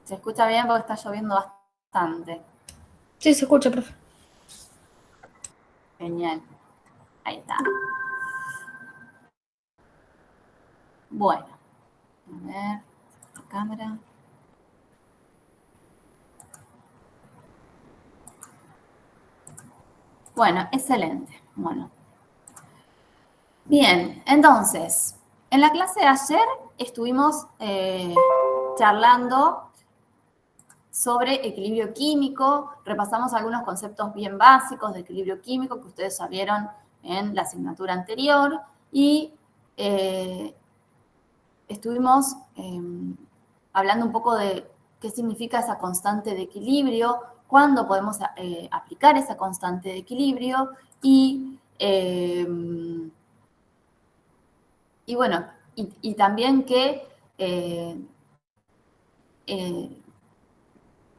¿Se escucha bien? Porque está lloviendo bastante. Sí, se escucha, profe. Genial. Ahí está. Bueno. A ver. La cámara. Bueno, excelente. Bueno. Bien, entonces, en la clase de ayer estuvimos charlando sobre equilibrio químico, repasamos algunos conceptos bien básicos de equilibrio químico que ustedes ya vieron en la asignatura anterior y estuvimos hablando un poco de qué significa esa constante de equilibrio, cuándo podemos aplicar esa constante de equilibrio y bueno, y también que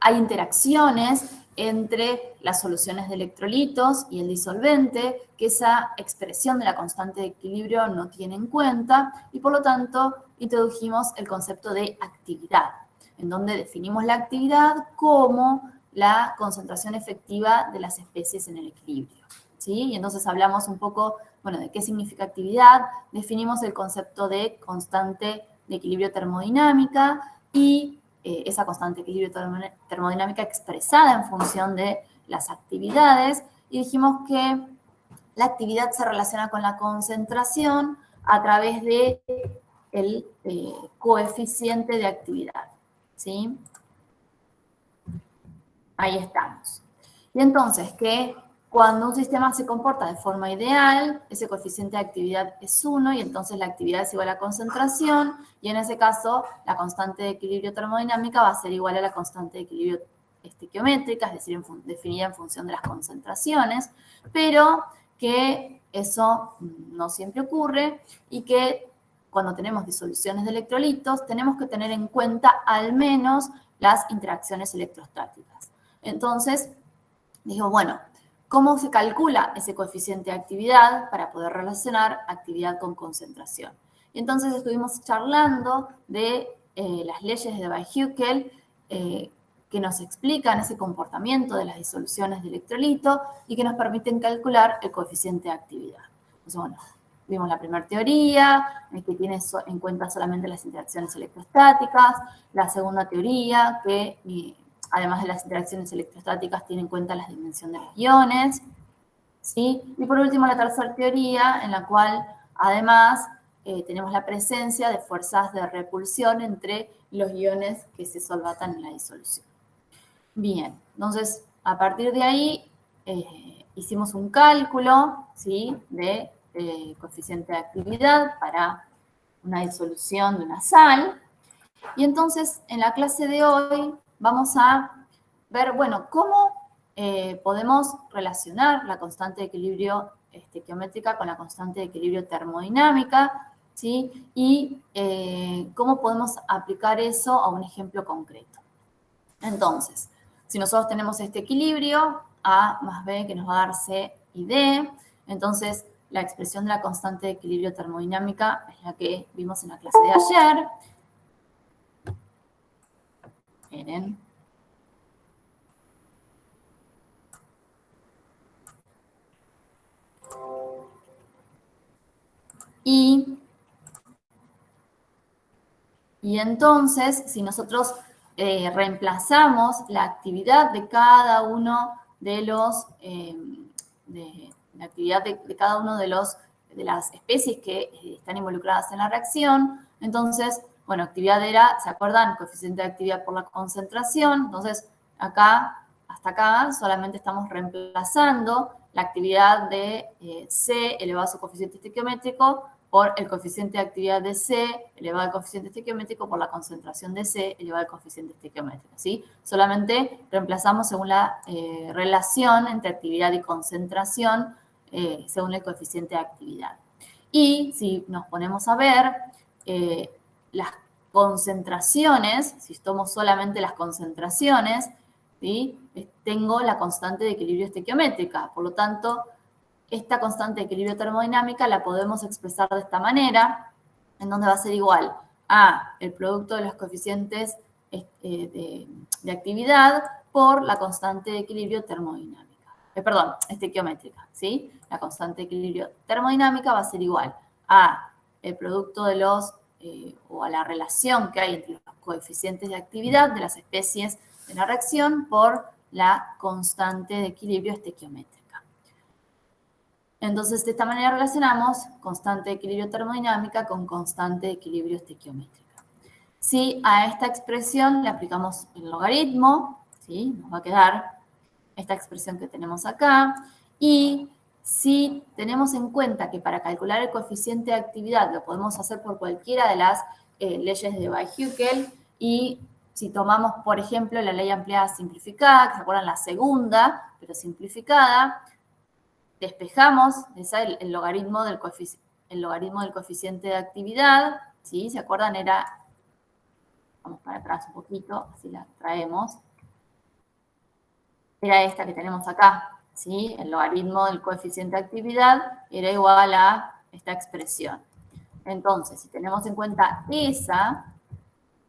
hay interacciones entre las soluciones de electrolitos y el disolvente, que esa expresión de la constante de equilibrio no tiene en cuenta, y por lo tanto introdujimos el concepto de actividad, en donde definimos la actividad como la concentración efectiva de las especies en el equilibrio. ¿Sí? Y entonces hablamos un poco, bueno, de qué significa actividad, definimos el concepto de constante de equilibrio termodinámica y esa constante de equilibrio termodinámica expresada en función de las actividades, y dijimos que la actividad se relaciona con la concentración a través de el coeficiente de actividad. ¿Sí? Ahí estamos. Y entonces, que cuando un sistema se comporta de forma ideal, ese coeficiente de actividad es 1 y entonces la actividad es igual a la concentración, y en ese caso la constante de equilibrio termodinámica va a ser igual a la constante de equilibrio estequiométrica, es decir, definida en función de las concentraciones, pero que eso no siempre ocurre y que cuando tenemos disoluciones de electrolitos tenemos que tener en cuenta al menos las interacciones electrostáticas. Entonces, digo, bueno, ¿cómo se calcula ese coeficiente de actividad para poder relacionar actividad con concentración? Y entonces estuvimos charlando de las leyes de Debye-Hückel que nos explican ese comportamiento de las disoluciones de electrolito y que nos permiten calcular el coeficiente de actividad. Entonces, bueno, vimos la primera teoría, que tiene en cuenta solamente las interacciones electrostáticas, la segunda teoría, que además de las interacciones electrostáticas, tiene en cuenta las dimensiones de los iones, ¿sí? Y por último, la tercera teoría, en la cual además tenemos la presencia de fuerzas de repulsión entre los iones que se solvatan en la disolución. Bien, entonces, a partir de ahí, hicimos un cálculo, ¿sí?, de coeficiente de actividad para una disolución de una sal. Y entonces, en la clase de hoy vamos a ver, bueno, cómo podemos relacionar la constante de equilibrio estequiométrica con la constante de equilibrio termodinámica, ¿sí? Y cómo podemos aplicar eso a un ejemplo concreto. Entonces, si nosotros tenemos este equilibrio, A más B, que nos va a dar C y D, entonces la expresión de la constante de equilibrio termodinámica es la que vimos en la clase de ayer. Miren. Y entonces, si nosotros reemplazamos la actividad de cada uno de los, la actividad de cada uno de las especies que están involucradas en la reacción, entonces, bueno, actividad era, ¿se acuerdan? Coeficiente de actividad por la concentración. Entonces, acá, hasta acá, solamente estamos reemplazando la actividad de C elevado a su coeficiente estequiométrico por el coeficiente de actividad de C elevado al coeficiente estequiométrico por la concentración de C elevado al coeficiente estequiométrico, ¿sí? Solamente reemplazamos según la relación entre actividad y concentración según el coeficiente de actividad. Y si nos ponemos a ver las concentraciones, si tomo solamente las concentraciones, ¿sí?, tengo la constante de equilibrio estequiométrica. Por lo tanto, esta constante de equilibrio termodinámica la podemos expresar de esta manera, en donde va a ser igual a el producto de los coeficientes de actividad por la constante de equilibrio termodinámica. Estequiométrica, ¿sí? La constante de equilibrio termodinámica va a ser igual a el producto de los, o a la relación que hay entre los coeficientes de actividad de las especies de la reacción por la constante de equilibrio estequiométrica. Entonces, de esta manera relacionamos constante de equilibrio termodinámica con constante de equilibrio estequiométrica. Si a esta expresión le aplicamos el logaritmo, ¿sí? Nos va a quedar esta expresión que tenemos acá. Y si tenemos en cuenta que para calcular el coeficiente de actividad lo podemos hacer por cualquiera de las leyes de Weis-Hückel, y si tomamos, por ejemplo, la ley ampliada simplificada, que se acuerdan la segunda, pero simplificada, despejamos el logaritmo del coeficiente de actividad, ¿sí? ¿Se acuerdan? Vamos para atrás un poquito, así la traemos. Era esta que tenemos acá, ¿sí? El logaritmo del coeficiente de actividad era igual a esta expresión. Entonces, si tenemos en cuenta esa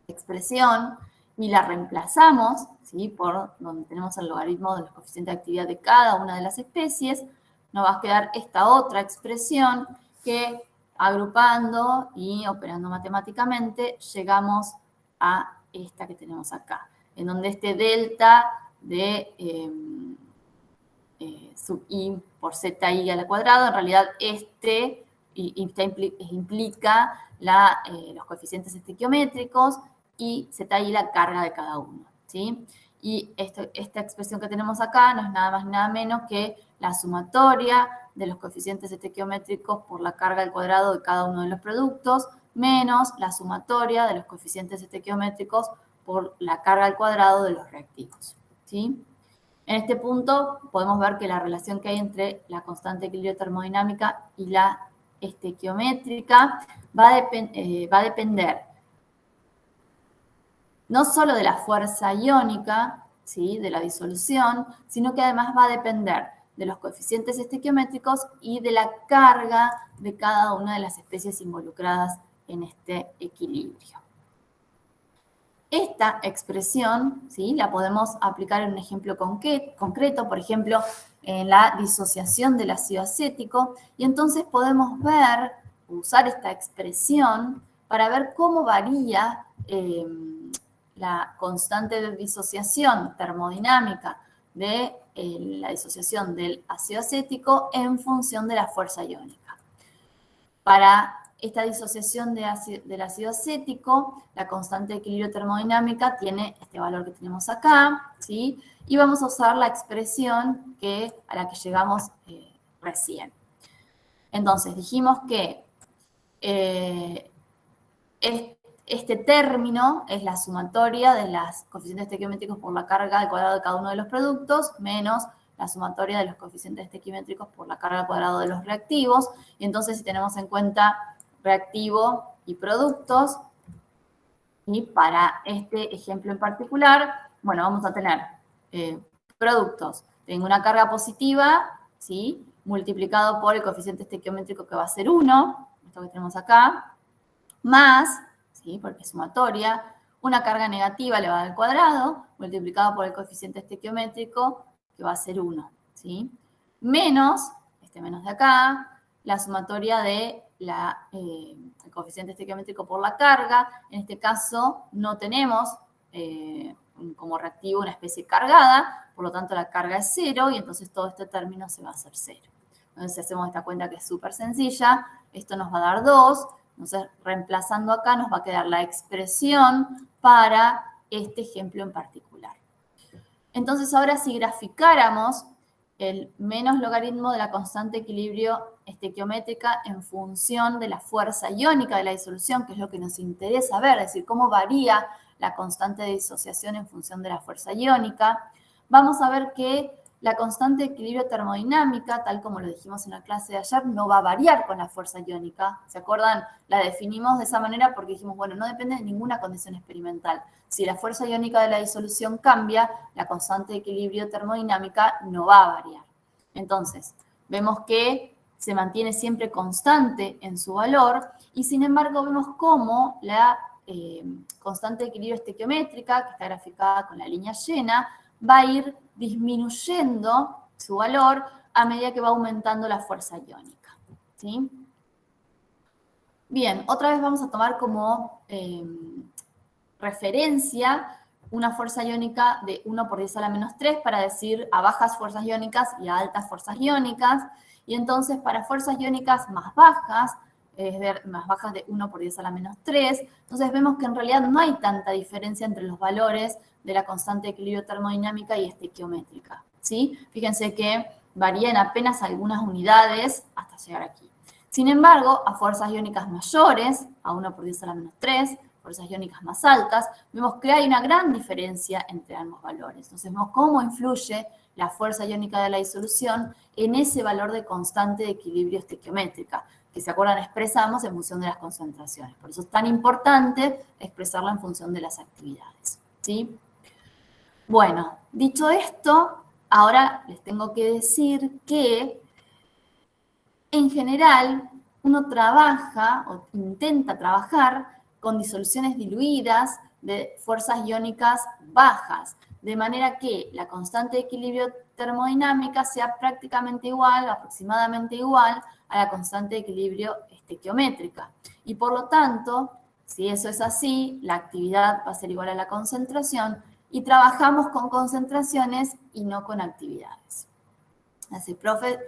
expresión y la reemplazamos, ¿sí? Por donde tenemos el logaritmo del coeficiente de actividad de cada una de las especies, nos va a quedar esta otra expresión que, agrupando y operando matemáticamente, llegamos a esta que tenemos acá, en donde este delta de sub i por zi al cuadrado, en realidad implica los coeficientes estequiométricos y zi la carga de cada uno, ¿sí? Y esta expresión que tenemos acá no es nada más ni nada menos que la sumatoria de los coeficientes estequiométricos por la carga al cuadrado de cada uno de los productos, menos la sumatoria de los coeficientes estequiométricos por la carga al cuadrado de los reactivos, ¿sí? En este punto podemos ver que la relación que hay entre la constante de equilibrio termodinámica y la estequiométrica va a depender no solo de la fuerza iónica, ¿sí? De la disolución, sino que además va a depender de los coeficientes estequiométricos y de la carga de cada una de las especies involucradas en este equilibrio. Esta expresión, ¿sí? La podemos aplicar en un ejemplo concreto, por ejemplo, en la disociación del ácido acético, y entonces podemos usar esta expresión para ver cómo varía la constante de disociación termodinámica de la disociación del ácido acético en función de la fuerza iónica. Para esta disociación del ácido acético, la constante de equilibrio termodinámica tiene este valor que tenemos acá, ¿sí? Y vamos a usar la expresión a la que llegamos recién. Entonces, dijimos que este término es la sumatoria de los coeficientes estequiométricos por la carga al cuadrado de cada uno de los productos, menos la sumatoria de los coeficientes estequiométricos por la carga al cuadrado de los reactivos. Y entonces, si tenemos en cuenta reactivo y productos, y para este ejemplo en particular, bueno, vamos a tener productos. Tengo una carga positiva, ¿sí? Multiplicado por el coeficiente estequiométrico que va a ser 1, esto que tenemos acá, más, ¿sí? Porque es sumatoria, una carga negativa elevada al cuadrado, multiplicado por el coeficiente estequiométrico que va a ser 1, ¿sí? Menos, este menos de acá, la sumatoria de el coeficiente estequiométrico por la carga. En este caso no tenemos como reactivo una especie cargada, por lo tanto la carga es 0 y entonces todo este término se va a hacer 0. Entonces si hacemos esta cuenta que es súper sencilla, esto nos va a dar 2, entonces reemplazando acá nos va a quedar la expresión para este ejemplo en particular. Entonces ahora si graficáramos el menos logaritmo de la constante de equilibrio estequiométrica en función de la fuerza iónica de la disolución, que es lo que nos interesa ver, es decir, cómo varía la constante de disociación en función de la fuerza iónica, vamos a ver que la constante de equilibrio termodinámica, tal como lo dijimos en la clase de ayer, no va a variar con la fuerza iónica. ¿Se acuerdan? La definimos de esa manera porque dijimos, bueno, no depende de ninguna condición experimental. Si la fuerza iónica de la disolución cambia, la constante de equilibrio termodinámica no va a variar. Entonces, vemos que se mantiene siempre constante en su valor y sin embargo vemos cómo la constante de equilibrio estequiométrica, que está graficada con la línea llena, va a ir disminuyendo su valor a medida que va aumentando la fuerza iónica, ¿sí? Bien, otra vez vamos a tomar como referencia una fuerza iónica de 1 por 10 a la menos 3 para decir a bajas fuerzas iónicas y a altas fuerzas iónicas. Y entonces para fuerzas iónicas más bajas, es decir, más bajas de 1 por 10 a la menos 3, entonces vemos que en realidad no hay tanta diferencia entre los valores de la constante de equilibrio termodinámica y estequiométrica, ¿sí? Fíjense que varían apenas algunas unidades hasta llegar aquí. Sin embargo, a fuerzas iónicas mayores, a 1 por 10 a la menos 3, fuerzas iónicas más altas, vemos que hay una gran diferencia entre ambos valores. Entonces vemos cómo influye la fuerza iónica de la disolución en ese valor de constante de equilibrio estequiométrica, que se acuerdan expresamos en función de las concentraciones. Por eso es tan importante expresarla en función de las actividades, ¿sí? Bueno, dicho esto, ahora les tengo que decir que en general uno trabaja o intenta trabajar con disoluciones diluidas de fuerzas iónicas bajas, de manera que la constante de equilibrio termodinámica sea prácticamente igual, aproximadamente igual, a la constante de equilibrio estequiométrica. Y por lo tanto, si eso es así, la actividad va a ser igual a la concentración y trabajamos con concentraciones y no con actividades. Así, profe,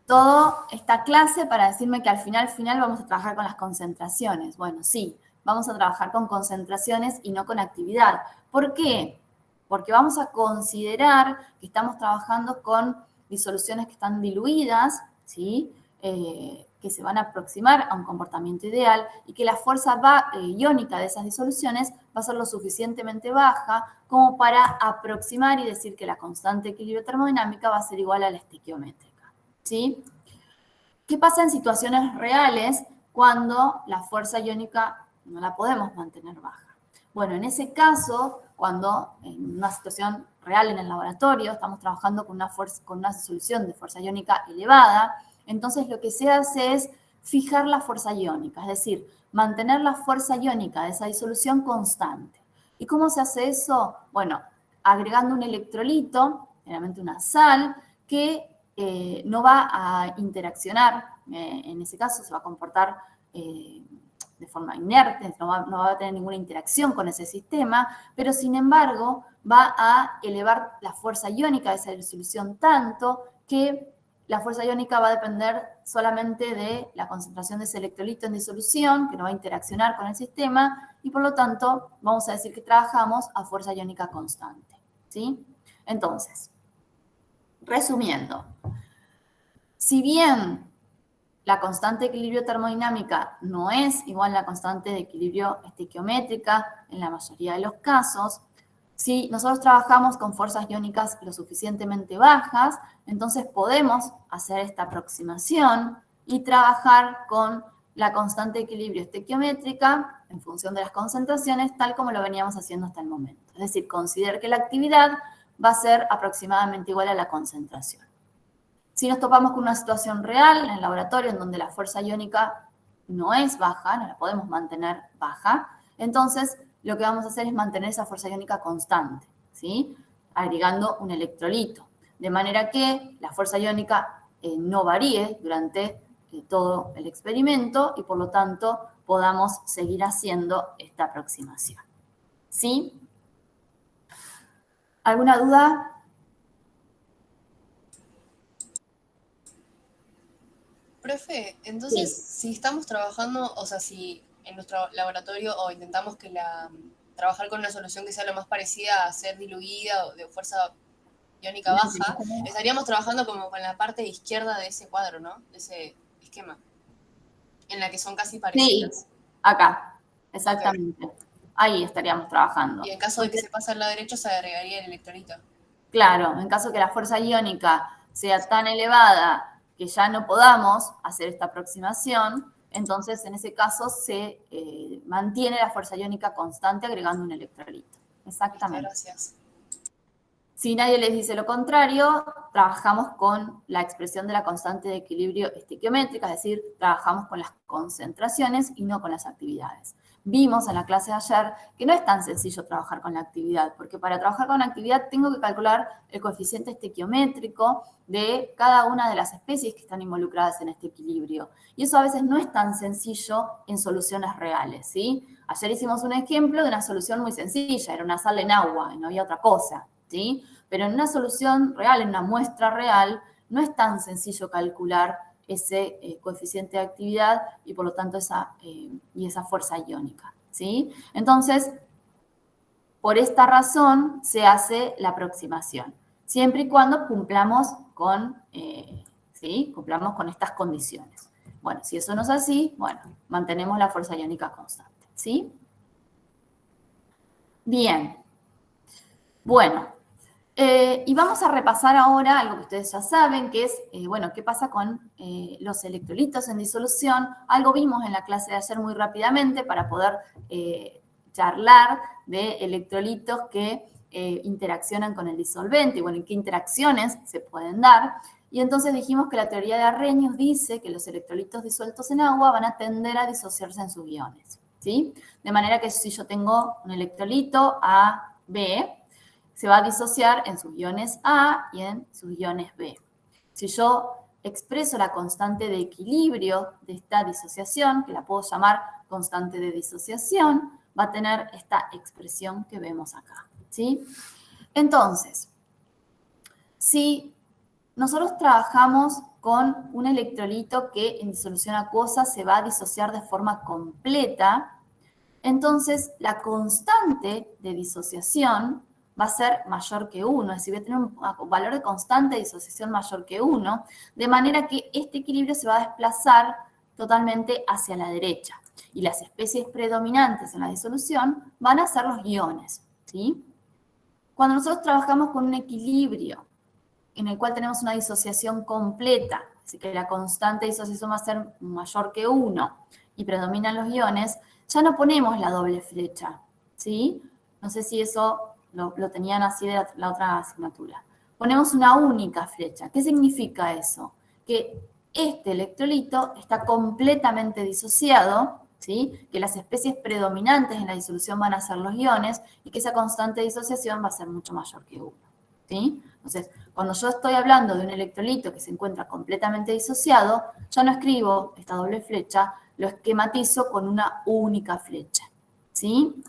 toda esta clase para decirme que al final vamos a trabajar con las concentraciones. Bueno, sí, vamos a trabajar con concentraciones y no con actividad. ¿Por qué? Porque vamos a considerar que estamos trabajando con disoluciones que están diluidas, ¿sí? Que se van a aproximar a un comportamiento ideal y que la fuerza iónica de esas disoluciones va a ser lo suficientemente baja como para aproximar y decir que la constante de equilibrio termodinámica va a ser igual a la estequiométrica, ¿sí? ¿Qué pasa en situaciones reales cuando la fuerza iónica no la podemos mantener baja? Bueno, en ese caso, cuando en una situación real en el laboratorio estamos trabajando con una disolución de fuerza iónica elevada, entonces lo que se hace es fijar la fuerza iónica, es decir, mantener la fuerza iónica de esa disolución constante. ¿Y cómo se hace eso? Bueno, agregando un electrolito, generalmente una sal, que no va a interaccionar, en ese caso se va a comportar de forma inerte, no va a tener ninguna interacción con ese sistema, pero sin embargo va a elevar la fuerza iónica de esa disolución tanto que la fuerza iónica va a depender solamente de la concentración de ese electrolito en disolución, que no va a interaccionar con el sistema, y por lo tanto vamos a decir que trabajamos a fuerza iónica constante, ¿sí? Entonces, resumiendo, si bien la constante de equilibrio termodinámica no es igual a la constante de equilibrio estequiométrica en la mayoría de los casos, si nosotros trabajamos con fuerzas iónicas lo suficientemente bajas, entonces podemos hacer esta aproximación y trabajar con la constante de equilibrio estequiométrica en función de las concentraciones, tal como lo veníamos haciendo hasta el momento. Es decir, considerar que la actividad va a ser aproximadamente igual a la concentración. Si nos topamos con una situación real en el laboratorio en donde la fuerza iónica no es baja, no la podemos mantener baja, entonces lo que vamos a hacer es mantener esa fuerza iónica constante, ¿sí? Agregando un electrolito, de manera que la fuerza iónica no varíe durante todo el experimento y por lo tanto podamos seguir haciendo esta aproximación, ¿sí? ¿Alguna duda? Profe, entonces, Sí. si estamos trabajando, o sea, si en nuestro laboratorio o intentamos trabajar con una solución que sea lo más parecida a ser diluida o de fuerza iónica baja, estaríamos trabajando como con la parte izquierda de ese cuadro, ¿no? De ese esquema, en la que son casi Sí, parecidas. acá, exactamente. Okay. Ahí estaríamos trabajando. Y en caso de que se pase al lado derecho, se agregaría el electrolito. Claro, en caso que la fuerza iónica sea tan elevada que ya no podamos hacer esta aproximación, entonces en ese caso se mantiene la fuerza iónica constante agregando un electrolito. Exactamente. Listo, gracias. Si nadie les dice lo contrario, trabajamos con la expresión de la constante de equilibrio estequiométrica, es decir, trabajamos con las concentraciones y no con las actividades. Vimos en la clase de ayer que no es tan sencillo trabajar con la actividad, porque para trabajar con la actividad tengo que calcular el coeficiente estequiométrico de cada una de las especies que están involucradas en este equilibrio. Y eso a veces no es tan sencillo en soluciones reales, ¿sí? Ayer hicimos un ejemplo de una solución muy sencilla, era una sal en agua y no había otra cosa, ¿sí? Pero en una solución real, en una muestra real, no es tan sencillo calcular ese coeficiente de actividad y por lo tanto esa fuerza iónica, ¿sí? Entonces, por esta razón se hace la aproximación, siempre y cuando cumplamos con estas condiciones. Bueno, si eso no es así, bueno, mantenemos la fuerza iónica constante, ¿sí? Bien. Bueno, y vamos a repasar ahora algo que ustedes ya saben, que es, qué pasa con los electrolitos en disolución. Algo vimos en la clase de ayer muy rápidamente para poder charlar de electrolitos que interaccionan con el disolvente, y bueno, en qué interacciones se pueden dar. Y entonces dijimos que la teoría de Arrhenius dice que los electrolitos disueltos en agua van a tender a disociarse en sus iones, ¿sí? De manera que si yo tengo un electrolito AB, se va a disociar en sus iones A y en sus iones B. Si yo expreso la constante de equilibrio de esta disociación, que la puedo llamar constante de disociación, va a tener esta expresión que vemos acá, ¿sí? Entonces, si nosotros trabajamos con un electrolito que en disolución acuosa se va a disociar de forma completa, entonces la constante de disociación va a ser mayor que 1, es decir, voy a tener un valor de constante de disociación mayor que 1, de manera que este equilibrio se va a desplazar totalmente hacia la derecha. Y las especies predominantes en la disolución van a ser los iones, ¿sí? Cuando nosotros trabajamos con un equilibrio en el cual tenemos una disociación completa, así que la constante de disociación va a ser mayor que 1 y predominan los iones, ya no ponemos la doble flecha, ¿sí? No sé si eso lo tenían así de la otra asignatura. Ponemos una única flecha. ¿Qué significa eso? Que este electrolito está completamente disociado, ¿sí? Que las especies predominantes en la disolución van a ser los iones y que esa constante de disociación va a ser mucho mayor que 1, ¿sí? Entonces, cuando yo estoy hablando de un electrolito que se encuentra completamente disociado, ya no escribo esta doble flecha, lo esquematizo con una única flecha, ¿sí?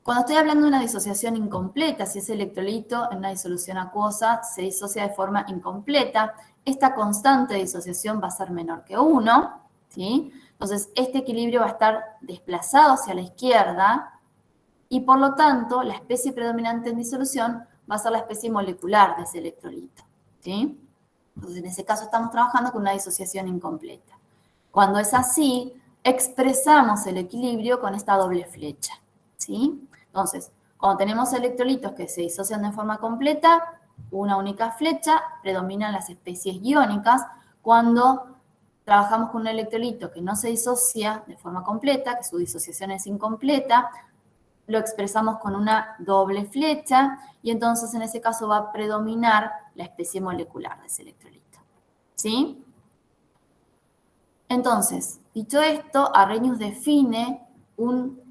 Cuando estoy hablando de una disociación incompleta, si ese electrolito en una disolución acuosa se disocia de forma incompleta, esta constante de disociación va a ser menor que 1, ¿sí? Entonces, este equilibrio va a estar desplazado hacia la izquierda y, por lo tanto, la especie predominante en disolución va a ser la especie molecular de ese electrolito, ¿sí? Entonces, en ese caso estamos trabajando con una disociación incompleta. Cuando es así, expresamos el equilibrio con esta doble flecha, ¿sí? Entonces, cuando tenemos electrolitos que se disocian de forma completa, una única flecha, predominan las especies iónicas. Cuando trabajamos con un electrolito que no se disocia de forma completa, que su disociación es incompleta, lo expresamos con una doble flecha y entonces en ese caso va a predominar la especie molecular de ese electrolito, ¿sí? Entonces, dicho esto, Arrhenius define un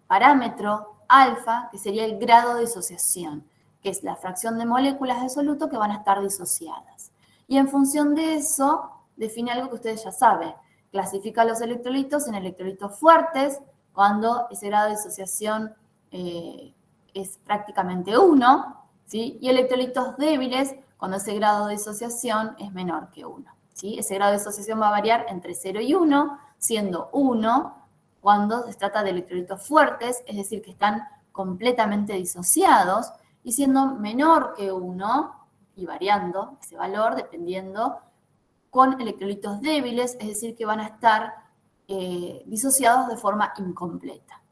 parámetro alfa, que sería el grado de disociación, que es la fracción de moléculas de soluto que van a estar disociadas. Y en función de eso, define algo que ustedes ya saben. Clasifica los electrolitos en electrolitos fuertes, cuando ese grado de disociación es prácticamente 1, ¿sí? Y electrolitos débiles, cuando ese grado de disociación es menor que 1. ¿Sí? Ese grado de disociación va a variar entre 0 y 1, siendo 1 cuando se trata de electrolitos fuertes, es decir, que están completamente disociados, y siendo menor que 1, y variando ese valor dependiendo, con electrolitos débiles, es decir, que van a estar disociados de forma incompleta,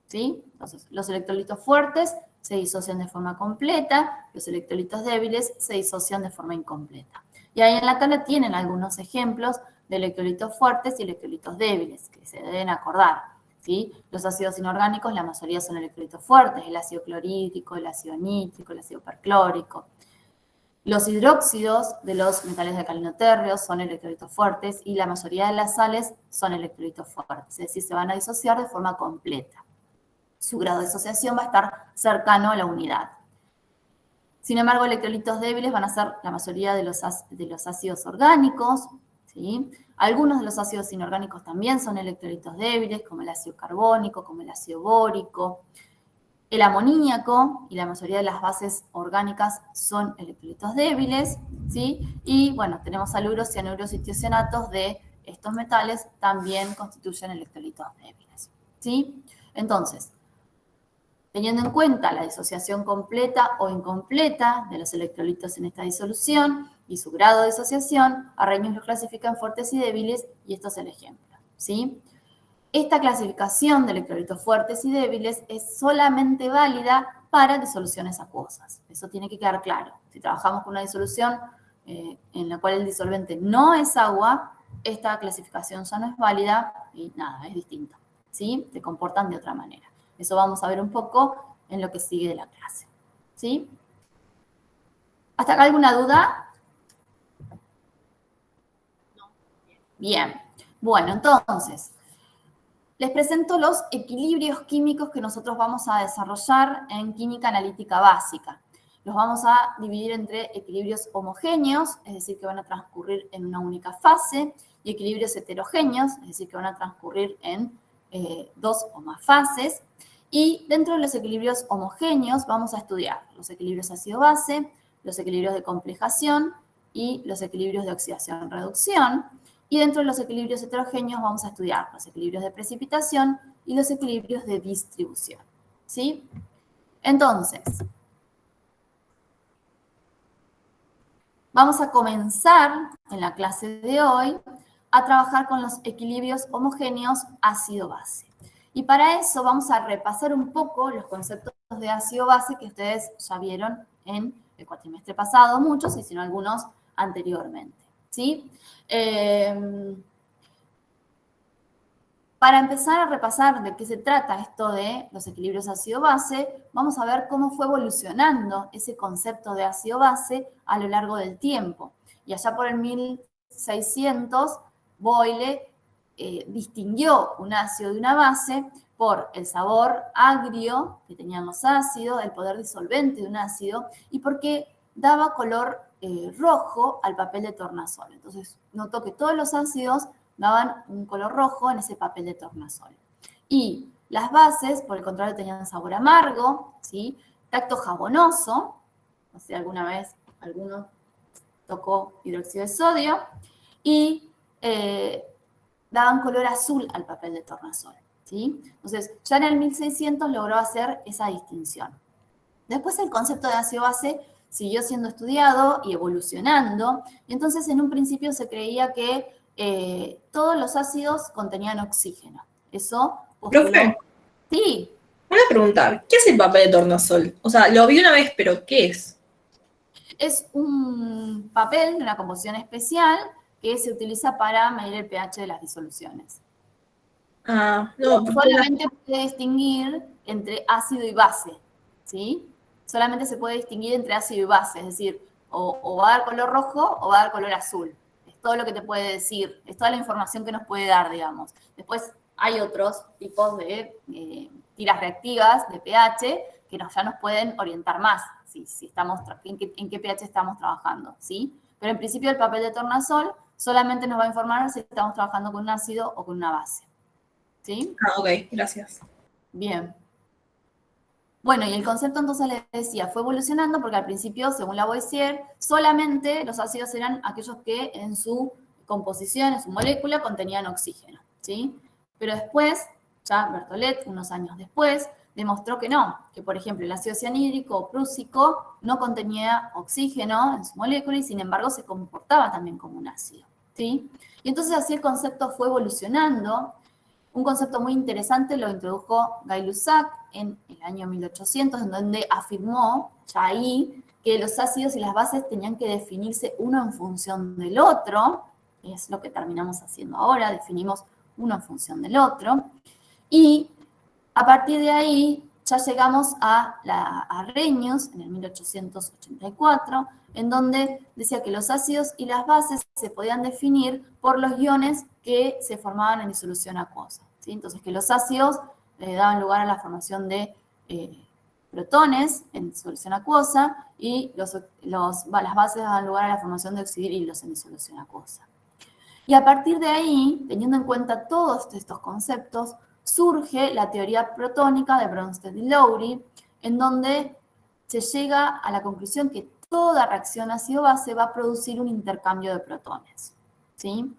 ¿sí? Entonces, los electrolitos fuertes se disocian de forma completa, los electrolitos débiles se disocian de forma incompleta. Y ahí en la tabla tienen algunos ejemplos de electrolitos fuertes y electrolitos débiles, que se deben acordar, ¿sí? Los ácidos inorgánicos, la mayoría son electrolitos fuertes, el ácido clorhídrico, el ácido nítrico, el ácido perclórico. Los hidróxidos de los metales de alcalino térreo son electrolitos fuertes y la mayoría de las sales son electrolitos fuertes, es decir, se van a disociar de forma completa. Su grado de disociación va a estar cercano a la unidad. Sin embargo, electrolitos débiles van a ser la mayoría de los ácidos orgánicos, ¿sí? Algunos de los ácidos inorgánicos también son electrolitos débiles, como el ácido carbónico, como el ácido bórico. El amoníaco y la mayoría de las bases orgánicas son electrolitos débiles, ¿sí? Y bueno, tenemos aluros, cianuros y tiocianatos de estos metales, también constituyen electrolitos débiles, ¿sí? Entonces, teniendo en cuenta la disociación completa o incompleta de los electrolitos en esta disolución y su grado de disociación, Arrhenius los clasifica en fuertes y débiles, y esto es el ejemplo, ¿sí? Esta clasificación de electrolitos fuertes y débiles es solamente válida para disoluciones acuosas. Eso tiene que quedar claro. Si trabajamos con una disolución en la cual el disolvente no es agua, esta clasificación ya no es válida y nada, es distinta, ¿sí? Se comportan de otra manera. Eso vamos a ver un poco en lo que sigue de la clase, ¿sí? ¿Hasta acá alguna duda? Bien. Bueno, entonces, les presento los equilibrios químicos que nosotros vamos a desarrollar en química analítica básica. Los vamos a dividir entre equilibrios homogéneos, es decir, que van a transcurrir en una única fase, y equilibrios heterogéneos, es decir, que van a transcurrir en dos o más fases. Y dentro de los equilibrios homogéneos vamos a estudiar los equilibrios ácido-base, los equilibrios de complejación y los equilibrios de oxidación-reducción. Y dentro de los equilibrios heterogéneos vamos a estudiar los equilibrios de precipitación y los equilibrios de distribución, ¿sí? Entonces, vamos a comenzar en la clase de hoy a trabajar con los equilibrios homogéneos ácido-base. Y para eso vamos a repasar un poco los conceptos de ácido-base que ustedes ya vieron en el cuatrimestre pasado, muchos, y si no algunos anteriormente, ¿sí? Para empezar a repasar de qué se trata esto de los equilibrios ácido-base, vamos a ver cómo fue evolucionando ese concepto de ácido-base a lo largo del tiempo. Y allá por el 1600, Boyle distinguió un ácido de una base por el sabor agrio que tenían los ácidos, el poder disolvente de un ácido y porque daba color rojo al papel de tornasol. Entonces, notó que todos los ácidos daban un color rojo en ese papel de tornasol. Y las bases, por el contrario, tenían sabor amargo, ¿sí? Tacto jabonoso, no sé, alguna vez alguno tocó hidróxido de sodio, y daban color azul al papel de tornasol, ¿sí? Entonces, ya en el 1600 logró hacer esa distinción. Después el concepto de ácido-base siguió siendo estudiado y evolucionando, y entonces en un principio se creía que todos los ácidos contenían oxígeno. Eso postuló... ¿Profe? Sí. Una pregunta, ¿qué es el papel de tornasol? O sea, lo vi una vez, pero ¿qué es? Es un papel de una composición especial que se utiliza para medir el pH de las disoluciones. Ah, no, solamente puede distinguir entre ácido y base, ¿sí? Solamente se puede distinguir entre ácido y base, es decir, o va a dar color rojo o va a dar color azul. Es todo lo que te puede decir, es toda la información que nos puede dar, digamos. Después hay otros tipos de tiras reactivas de pH que ya nos pueden orientar más, si estamos, en qué pH estamos trabajando, ¿sí? Pero en principio el papel de tornasol solamente nos va a informar si estamos trabajando con un ácido o con una base. ¿Sí? Ah, ok, gracias. Bien. Bueno, y el concepto entonces les decía, fue evolucionando porque al principio, según Lavoisier, solamente los ácidos eran aquellos que en su composición, en su molécula, contenían oxígeno, ¿sí? Pero después, ya Berthollet, unos años después, demostró que no, que por ejemplo el ácido cianhídrico o prúsico no contenía oxígeno en su molécula y sin embargo se comportaba también como un ácido, ¿sí? Y entonces así el concepto fue evolucionando. Un concepto muy interesante lo introdujo Gay-Lussac en el año 1800, en donde afirmó ya ahí que los ácidos y las bases tenían que definirse uno en función del otro, y es lo que terminamos haciendo ahora, definimos uno en función del otro, y a partir de ahí ya llegamos a Arrhenius en el 1884, en donde decía que los ácidos y las bases se podían definir por los iones que se formaban en disolución acuosa, ¿sí? Entonces, que los ácidos daban lugar a la formación de protones en disolución acuosa y las bases daban lugar a la formación de oxidrilos en disolución acuosa. Y a partir de ahí, teniendo en cuenta todos estos conceptos, surge la teoría protónica de Bronsted y Lowry, en donde se llega a la conclusión que toda reacción ácido-base va a producir un intercambio de protones, ¿sí?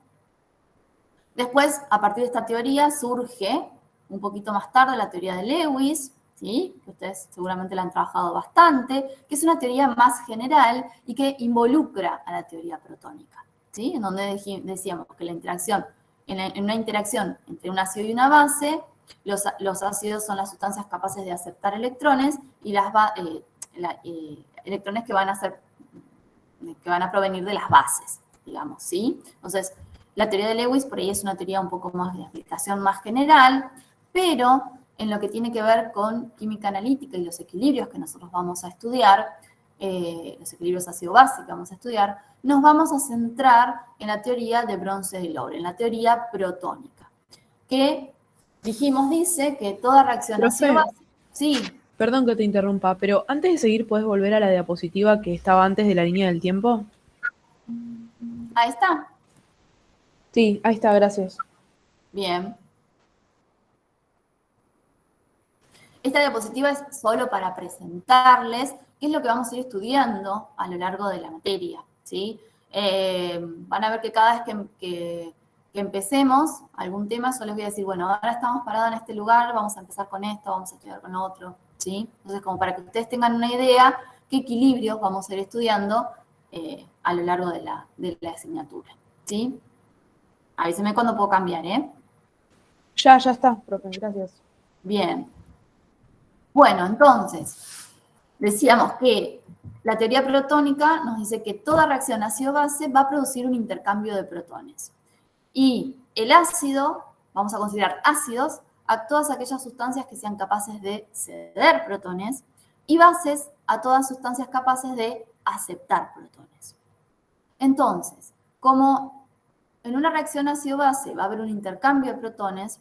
Después, a partir de esta teoría, surge un poquito más tarde la teoría de Lewis, ¿sí? Que ustedes seguramente la han trabajado bastante, que es una teoría más general y que involucra a la teoría protónica, ¿sí? En donde decíamos que la interacción, en una interacción entre un ácido y una base, los ácidos son las sustancias capaces de aceptar electrones y electrones que van a provenir de las bases, digamos, ¿sí? Entonces, la teoría de Lewis por ahí es una teoría un poco más de aplicación más general, pero en lo que tiene que ver con química analítica y los equilibrios que nosotros vamos a estudiar, los equilibrios ácido-base que vamos a estudiar, nos vamos a centrar en la teoría de Bronsted y Lowry, en la teoría protónica, que dice que toda reacción Profe, ácido-base... Sí, perdón que te interrumpa, pero antes de seguir, ¿puedes volver a la diapositiva que estaba antes de la línea del tiempo? ahí está. Sí, ahí está, gracias. Bien. Esta diapositiva es solo para presentarles qué es lo que vamos a ir estudiando a lo largo de la materia, ¿sí? Van a ver que cada vez que empecemos algún tema, yo les voy a decir, bueno, ahora estamos parados en este lugar, vamos a empezar con esto, vamos a estudiar con otro, ¿sí? Entonces, como para que ustedes tengan una idea qué equilibrios vamos a ir estudiando a lo largo de la asignatura, ¿sí? Avísenme cuando puedo cambiar, ¿eh? Ya está, profe, gracias. Bien. Bueno, entonces, decíamos que la teoría protónica nos dice que toda reacción ácido-base va a producir un intercambio de protones. Y el ácido, vamos a considerar ácidos, a todas aquellas sustancias que sean capaces de ceder protones, y bases a todas sustancias capaces de aceptar protones. Entonces, como en una reacción ácido-base va a haber un intercambio de protones,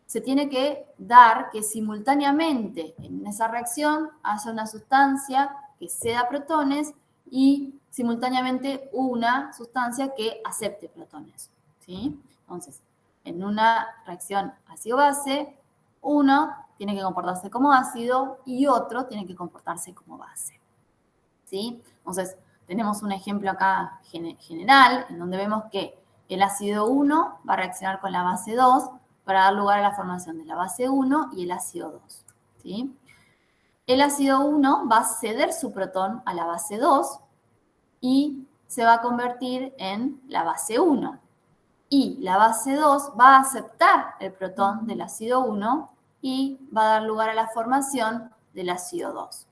se tiene que dar que simultáneamente en esa reacción haya una sustancia que ceda protones y simultáneamente una sustancia que acepte protones, ¿sí? Entonces, en una reacción ácido-base, uno tiene que comportarse como ácido y otro tiene que comportarse como base, ¿sí? Entonces, tenemos un ejemplo acá general en donde vemos que el ácido 1 va a reaccionar con la base 2 para dar lugar a la formación de la base 1 y el ácido 2, ¿sí? El ácido 1 va a ceder su protón a la base 2 y se va a convertir en la base 1. Y la base 2 va a aceptar el protón del ácido 1 y va a dar lugar a la formación del ácido 2.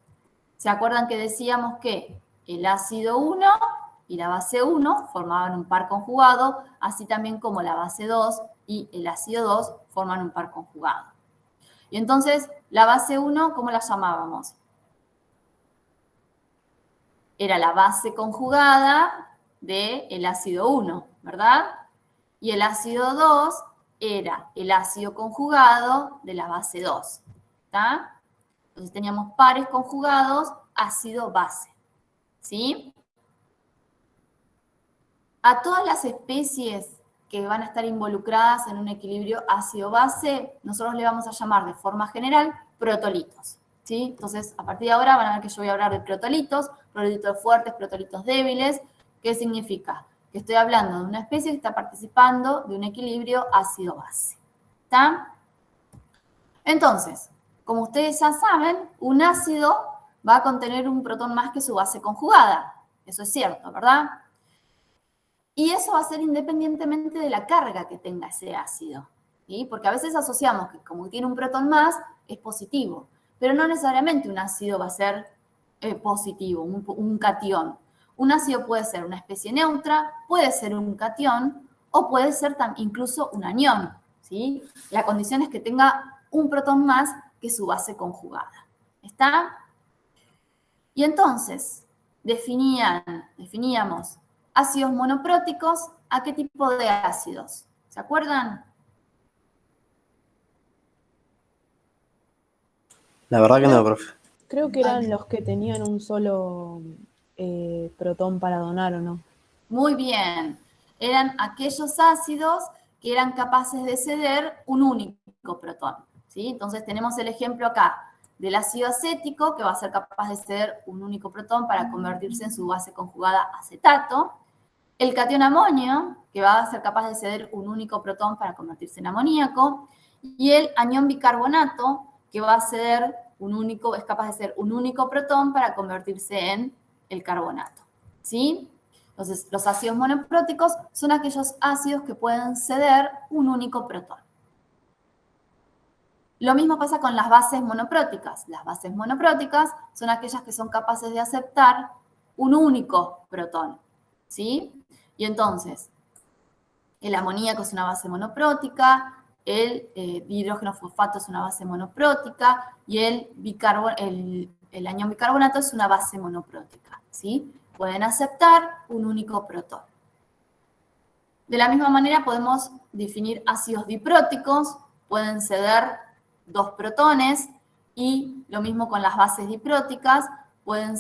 ¿Se acuerdan que decíamos que el ácido 1 y la base 1 formaban un par conjugado, así también como la base 2 y el ácido 2 forman un par conjugado? Y entonces, la base 1, ¿cómo la llamábamos? Era la base conjugada del ácido 1, ¿verdad? Y el ácido 2 era el ácido conjugado de la base 2, ¿está? Entonces teníamos pares conjugados ácido-base, ¿sí? A todas las especies que van a estar involucradas en un equilibrio ácido-base, nosotros le vamos a llamar de forma general protolitos, ¿sí? Entonces, a partir de ahora van a ver que yo voy a hablar de protolitos fuertes, protolitos débiles. ¿Qué significa? Que estoy hablando de una especie que está participando de un equilibrio ácido-base, ¿está? Entonces, como ustedes ya saben, un ácido va a contener un protón más que su base conjugada. Eso es cierto, ¿verdad? Y eso va a ser independientemente de la carga que tenga ese ácido, ¿sí? Porque a veces asociamos que como tiene un protón más, es positivo, pero no necesariamente un ácido va a ser positivo, un catión. Un ácido puede ser una especie neutra, puede ser un catión o puede ser incluso un anión, ¿sí? La condición es que tenga un protón más que su base conjugada. ¿Está? Y entonces, definíamos ácidos monopróticos, ¿a qué tipo de ácidos? ¿Se acuerdan? La verdad que no, profe. Creo que eran los que tenían un solo protón para donar, ¿o no? Muy bien. Eran aquellos ácidos que eran capaces de ceder un único protón, ¿sí? Entonces tenemos el ejemplo acá del ácido acético, que va a ser capaz de ceder un único protón para convertirse en su base conjugada acetato. El catión amonio, que va a ser capaz de ceder un único protón para convertirse en amoníaco. Y el anión bicarbonato, que va a ceder es capaz de ceder un único protón para convertirse en el carbonato, ¿sí? Entonces, los ácidos monopróticos son aquellos ácidos que pueden ceder un único protón. Lo mismo pasa con las bases monopróticas. Las bases monopróticas son aquellas que son capaces de aceptar un único protón, ¿sí? Y entonces, el amoníaco es una base monoprótica, el dihidrógeno fosfato es una base monoprótica y el anión bicarbonato es una base monoprótica, ¿sí? Pueden aceptar un único protón. De la misma manera podemos definir ácidos dipróticos, pueden ceder 2 protones, y lo mismo con las bases dipróticas, pueden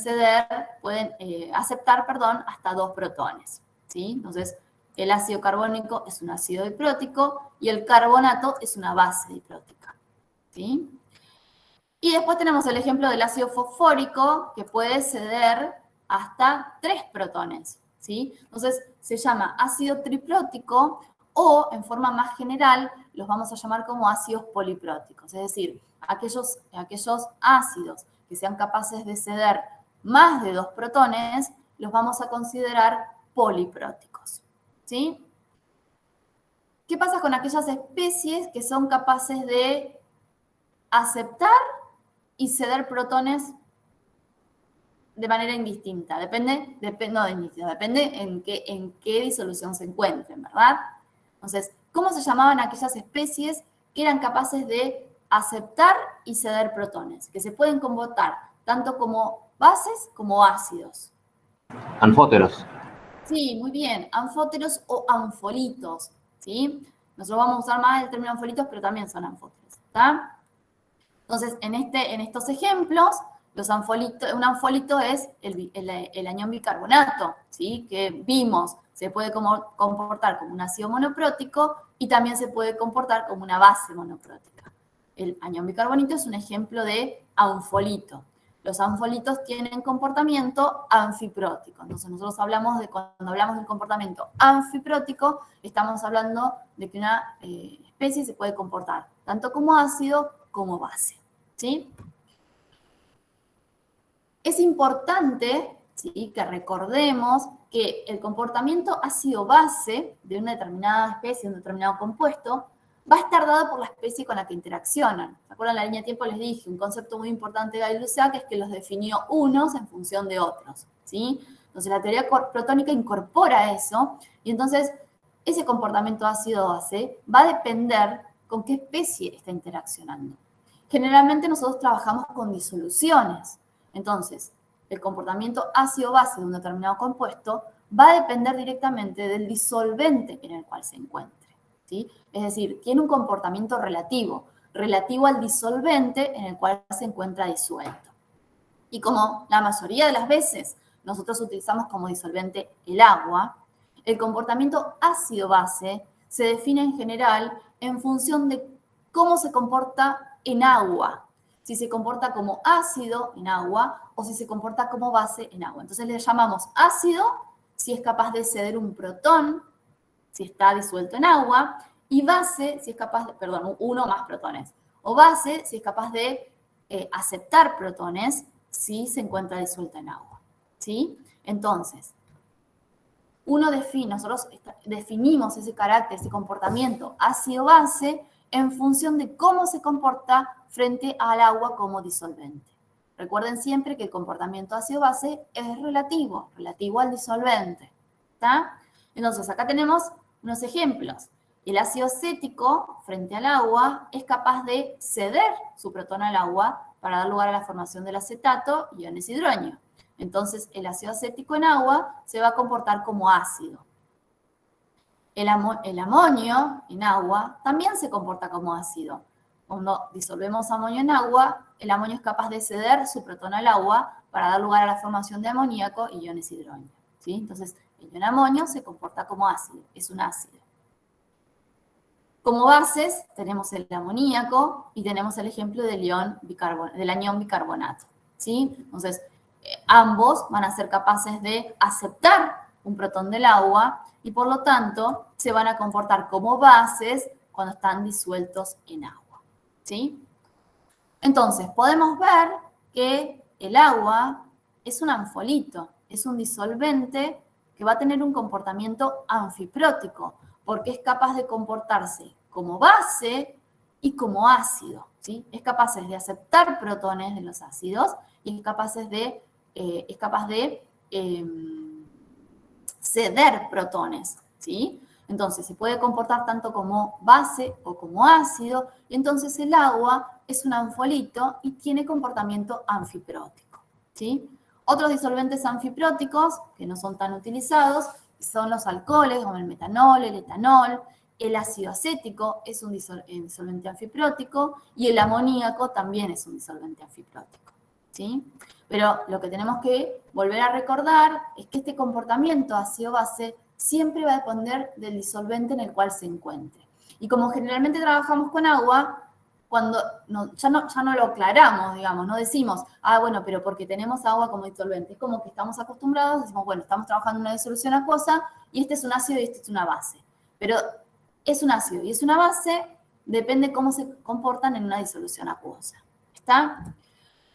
aceptar hasta 2 protones, ¿sí? Entonces, el ácido carbónico es un ácido diprótico y el carbonato es una base diprótica, ¿sí? Y después tenemos el ejemplo del ácido fosfórico, que puede ceder hasta 3 protones, ¿sí? Entonces, se llama ácido triprótico, o en forma más general los vamos a llamar como ácidos polipróticos, es decir, aquellos ácidos que sean capaces de ceder más de 2 protones, los vamos a considerar polipróticos, ¿sí? ¿Qué pasa con aquellas especies que son capaces de aceptar y ceder protones de manera indistinta? Depende en qué disolución se encuentren, ¿verdad? Entonces, ¿cómo se llamaban aquellas especies que eran capaces de aceptar y ceder protones? Que se pueden comportar tanto como bases como ácidos. Anfóteros. Sí, muy bien. Anfóteros o anfolitos, ¿sí? Nosotros vamos a usar más el término anfolitos, pero también son anfóteros, ¿está? Entonces, en estos ejemplos, un anfólito es el anión bicarbonato, ¿sí? Que vimos, se puede comportar como un ácido monoprótico y también se puede comportar como una base monoprótica. El anión bicarbonito es un ejemplo de anfolito. Los anfolitos tienen comportamiento anfiprótico. Entonces, nosotros cuando hablamos del comportamiento anfiprótico, estamos hablando de que una especie se puede comportar tanto como ácido como base, ¿sí? Es importante, ¿sí?, que recordemos que el comportamiento ácido-base de una determinada especie, de un determinado compuesto, va a estar dado por la especie con la que interaccionan. ¿Se acuerdan? En la línea de tiempo les dije, un concepto muy importante de Gay-Lussac es que los definió unos en función de otros, ¿sí? Entonces, la teoría protónica incorpora eso, y entonces ese comportamiento ácido-base va a depender con qué especie está interaccionando. Generalmente nosotros trabajamos con disoluciones. Entonces, el comportamiento ácido-base de un determinado compuesto va a depender directamente del disolvente en el cual se encuentre, ¿sí? Es decir, tiene un comportamiento relativo al disolvente en el cual se encuentra disuelto. Y como la mayoría de las veces nosotros utilizamos como disolvente el agua, el comportamiento ácido-base se define en general en función de cómo se comporta en agua. Si se comporta como ácido en agua o si se comporta como base en agua. Entonces le llamamos ácido si es capaz de ceder un protón, si está disuelto en agua, y base si es capaz de, uno o más protones. O base si es capaz de aceptar protones si se encuentra disuelta en agua, ¿sí? Entonces, nosotros definimos ese carácter, ese comportamiento ácido-base en función de cómo se comporta frente al agua como disolvente. Recuerden siempre que el comportamiento ácido-base es relativo al disolvente, ¿está? Entonces, acá tenemos unos ejemplos. El ácido acético, frente al agua, es capaz de ceder su protón al agua para dar lugar a la formación del acetato y iones hidrógeno. Entonces, el ácido acético en agua se va a comportar como ácido. El amonio en agua también se comporta como ácido. Cuando disolvemos amonio en agua, el amonio es capaz de ceder su protón al agua para dar lugar a la formación de amoníaco y iones hidrógeno, ¿sí? Entonces, el ion amonio se comporta como ácido, es un ácido. Como bases tenemos el amoníaco y tenemos el ejemplo del anión bicarbonato, ¿sí? Entonces, ambos van a ser capaces de aceptar un protón del agua y por lo tanto se van a comportar como bases cuando están disueltos en agua, ¿sí? Entonces, podemos ver que el agua es un anfolito, es un disolvente que va a tener un comportamiento anfiprótico, porque es capaz de comportarse como base y como ácido, ¿sí? Es capaz de aceptar protones de los ácidos y es capaz de ceder protones, ¿sí? Entonces, se puede comportar tanto como base o como ácido, y entonces el agua es un anfolito y tiene comportamiento anfiprótico, ¿sí? Otros disolventes anfipróticos, que no son tan utilizados, son los alcoholes, como el metanol, el etanol. El ácido acético es un disolvente anfiprótico y el amoníaco también es un disolvente anfiprótico, ¿sí? Pero lo que tenemos que volver a recordar es que este comportamiento ácido-base siempre va a depender del disolvente en el cual se encuentre. Y como generalmente trabajamos con agua, cuando ya no lo aclaramos, digamos, no decimos, bueno, pero porque tenemos agua como disolvente. Es como que estamos acostumbrados, decimos, bueno, estamos trabajando en una disolución acuosa y este es un ácido y este es una base. Pero es un ácido y es una base, depende cómo se comportan en una disolución acuosa. ¿Está?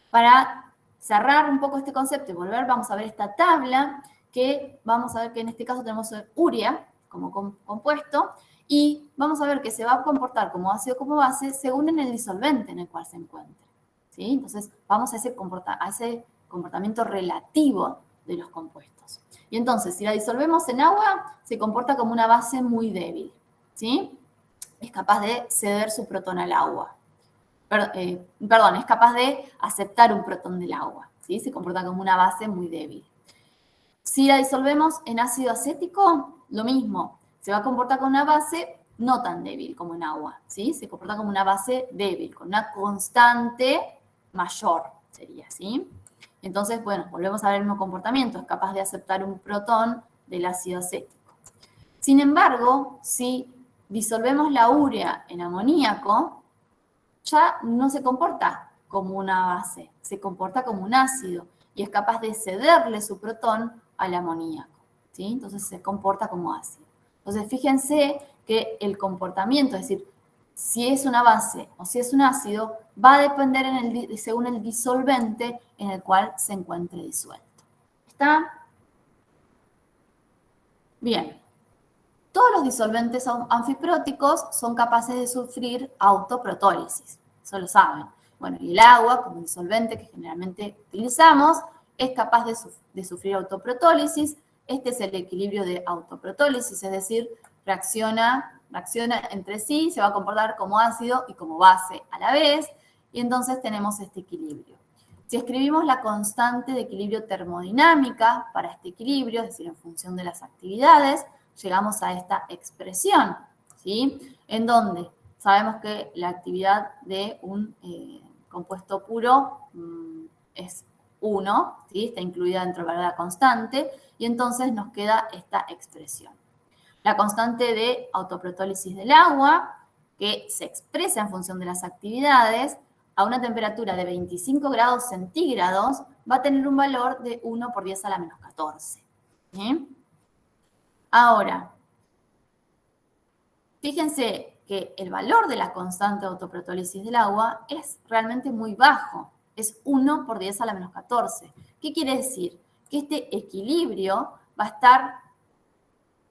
Para cerrar un poco este concepto y volver, vamos a ver esta tabla, que vamos a ver que en este caso tenemos urea como compuesto, y vamos a ver que se va a comportar como ácido como base según en el disolvente en el cual se encuentre, ¿sí? Entonces, vamos a ese comportamiento relativo de los compuestos. Y entonces, si la disolvemos en agua, se comporta como una base muy débil, ¿sí? Es capaz de ceder su protón al agua. Es capaz de aceptar un protón del agua, ¿sí? Se comporta como una base muy débil. Si la disolvemos en ácido acético, lo mismo, se va a comportar como una base no tan débil como en agua, ¿sí? Se comporta como una base débil, con una constante mayor, sería, ¿sí? Entonces, bueno, volvemos a ver el mismo comportamiento, es capaz de aceptar un protón del ácido acético. Sin embargo, si disolvemos la urea en amoníaco, ya no se comporta como una base, se comporta como un ácido y es capaz de cederle su protón al amoníaco, ¿sí? Entonces se comporta como ácido. Entonces fíjense que el comportamiento, es decir, si es una base o si es un ácido, va a depender según el disolvente en el cual se encuentre disuelto. ¿Está? Bien. Todos los disolventes anfipróticos son capaces de sufrir autoprotólisis, eso lo saben. Bueno, y el agua, como disolvente que generalmente utilizamos, es capaz de sufrir autoprotólisis. Este es el equilibrio de autoprotólisis, es decir, reacciona entre sí, se va a comportar como ácido y como base a la vez, y entonces tenemos este equilibrio. Si escribimos la constante de equilibrio termodinámica para este equilibrio, es decir, en función de las actividades, llegamos a esta expresión, ¿sí? En donde sabemos que la actividad de un compuesto puro es 1, ¿sí? Está incluida dentro de la constante, y entonces nos queda esta expresión. La constante de autoprotólisis del agua, que se expresa en función de las actividades, a una temperatura de 25 grados centígrados, va a tener un valor de 1 por 10 a la menos 14. ¿Sí? Ahora, fíjense que el valor de la constante de autoprotólisis del agua es realmente muy bajo, es 1 por 10 a la menos 14. ¿Qué quiere decir? Que este equilibrio va a estar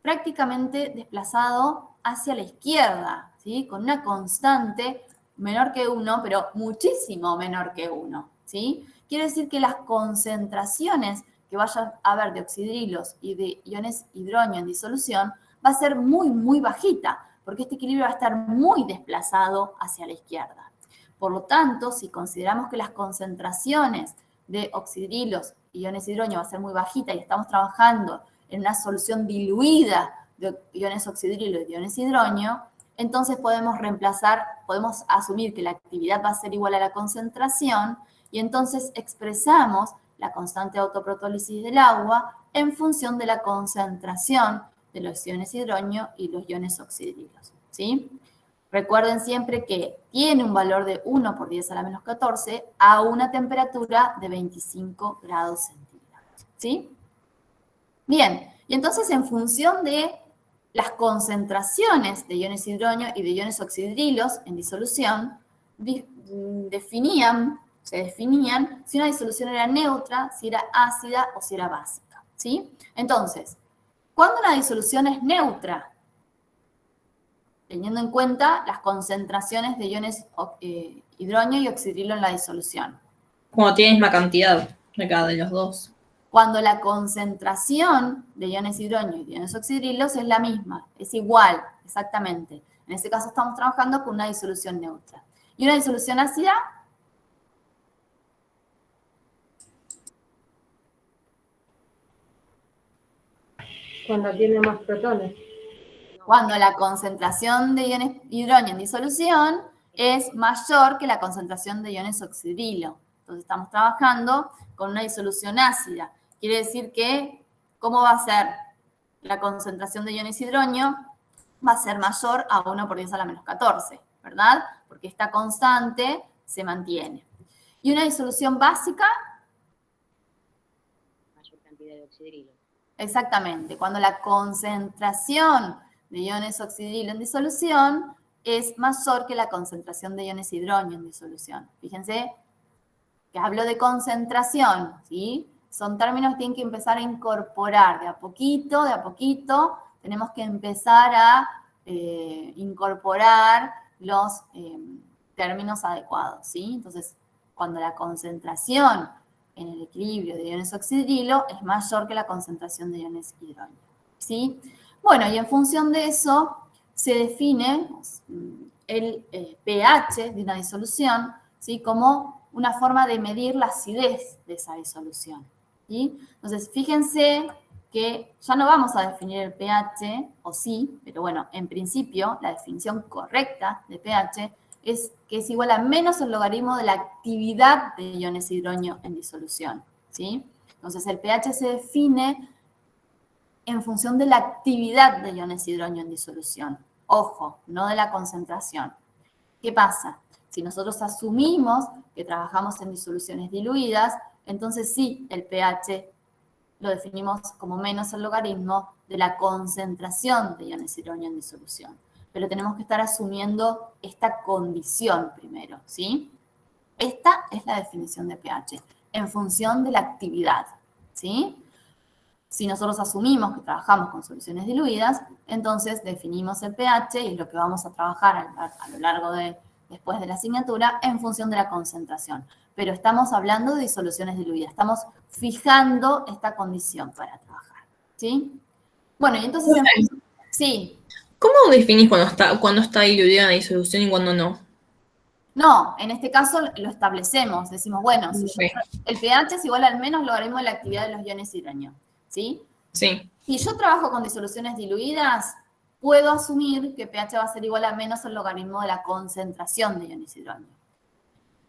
prácticamente desplazado hacia la izquierda, ¿sí? Con una constante menor que 1, pero muchísimo menor que 1, ¿sí? Quiere decir que las concentraciones que vaya a haber de oxidrilos y de iones hidrógeno en disolución va a ser muy, muy bajita, porque este equilibrio va a estar muy desplazado hacia la izquierda. Por lo tanto, si consideramos que las concentraciones de oxidrilos y iones hidrógeno va a ser muy bajita y estamos trabajando en una solución diluida de iones oxidrilo y de iones hidrógeno, entonces podemos asumir que la actividad va a ser igual a la concentración y entonces expresamos la constante de autoprotólisis del agua en función de la concentración de los iones hidrógeno y los iones oxidrilos, ¿sí? Recuerden siempre que tiene un valor de 1 por 10 a la menos 14 a una temperatura de 25 grados centígrados, ¿sí? Bien, y entonces en función de las concentraciones de iones hidrógeno y de iones oxidrilos en disolución, se definían si una disolución era neutra, si era ácida o si era básica, ¿sí? Entonces, ¿cuándo una disolución es neutra? Teniendo en cuenta las concentraciones de iones hidrógeno y oxidrilo en la disolución. Cuando tiene misma cantidad de cada de los dos. Cuando la concentración de iones hidrógeno y de iones oxidrilos es la misma, es igual, exactamente. En este caso estamos trabajando con una disolución neutra. ¿Y una disolución ácida? Cuando tiene más protones. Cuando la concentración de iones hidrógeno en disolución es mayor que la concentración de iones oxidrilo. Entonces estamos trabajando con una disolución ácida. Quiere decir que, ¿cómo va a ser la concentración de iones hidrógeno? Va a ser mayor a 1 por 10 a la menos 14, ¿verdad? Porque esta constante se mantiene. ¿Y una disolución básica? Mayor cantidad de oxidrilo. Exactamente. Cuando la concentración de iones oxidrilo en disolución es mayor que la concentración de iones hidrógeno en disolución. Fíjense que hablo de concentración, ¿sí? Son términos que tienen que empezar a incorporar de a poquito, tenemos que empezar a incorporar los términos adecuados, ¿sí? Entonces, cuando la concentración en el equilibrio de iones oxidrilo es mayor que la concentración de iones hidrógeno, ¿sí? Bueno, y en función de eso se define el pH de una disolución, ¿sí? Como una forma de medir la acidez de esa disolución, ¿sí? Entonces, fíjense que ya no vamos a definir el pH, o sí, pero bueno, en principio la definición correcta de pH es que es igual a menos el logaritmo de la actividad de iones hidrógeno en disolución, ¿sí? Entonces, el pH se define en función de la actividad de iones hidrógeno en disolución. Ojo, no de la concentración. ¿Qué pasa? Si nosotros asumimos que trabajamos en disoluciones diluidas, entonces sí, el pH lo definimos como menos el logaritmo de la concentración de iones hidrógeno en disolución. Pero tenemos que estar asumiendo esta condición primero, ¿sí? Esta es la definición de pH, en función de la actividad, ¿sí? Si nosotros asumimos que trabajamos con soluciones diluidas, entonces definimos el pH y es lo que vamos a trabajar a lo largo después de la asignatura en función de la concentración. Pero estamos hablando de disoluciones diluidas, estamos fijando esta condición para trabajar, ¿sí? Bueno, y entonces... Sí. ¿Cómo definís cuando está diluida una disolución y cuando no? No, en este caso lo establecemos. Decimos, bueno, si el pH es igual al menos logaritmo de la actividad de los iones hidrógeno, ¿sí? Sí. Si yo trabajo con disoluciones diluidas, puedo asumir que pH va a ser igual a menos el logaritmo de la concentración de iones hidrógeno.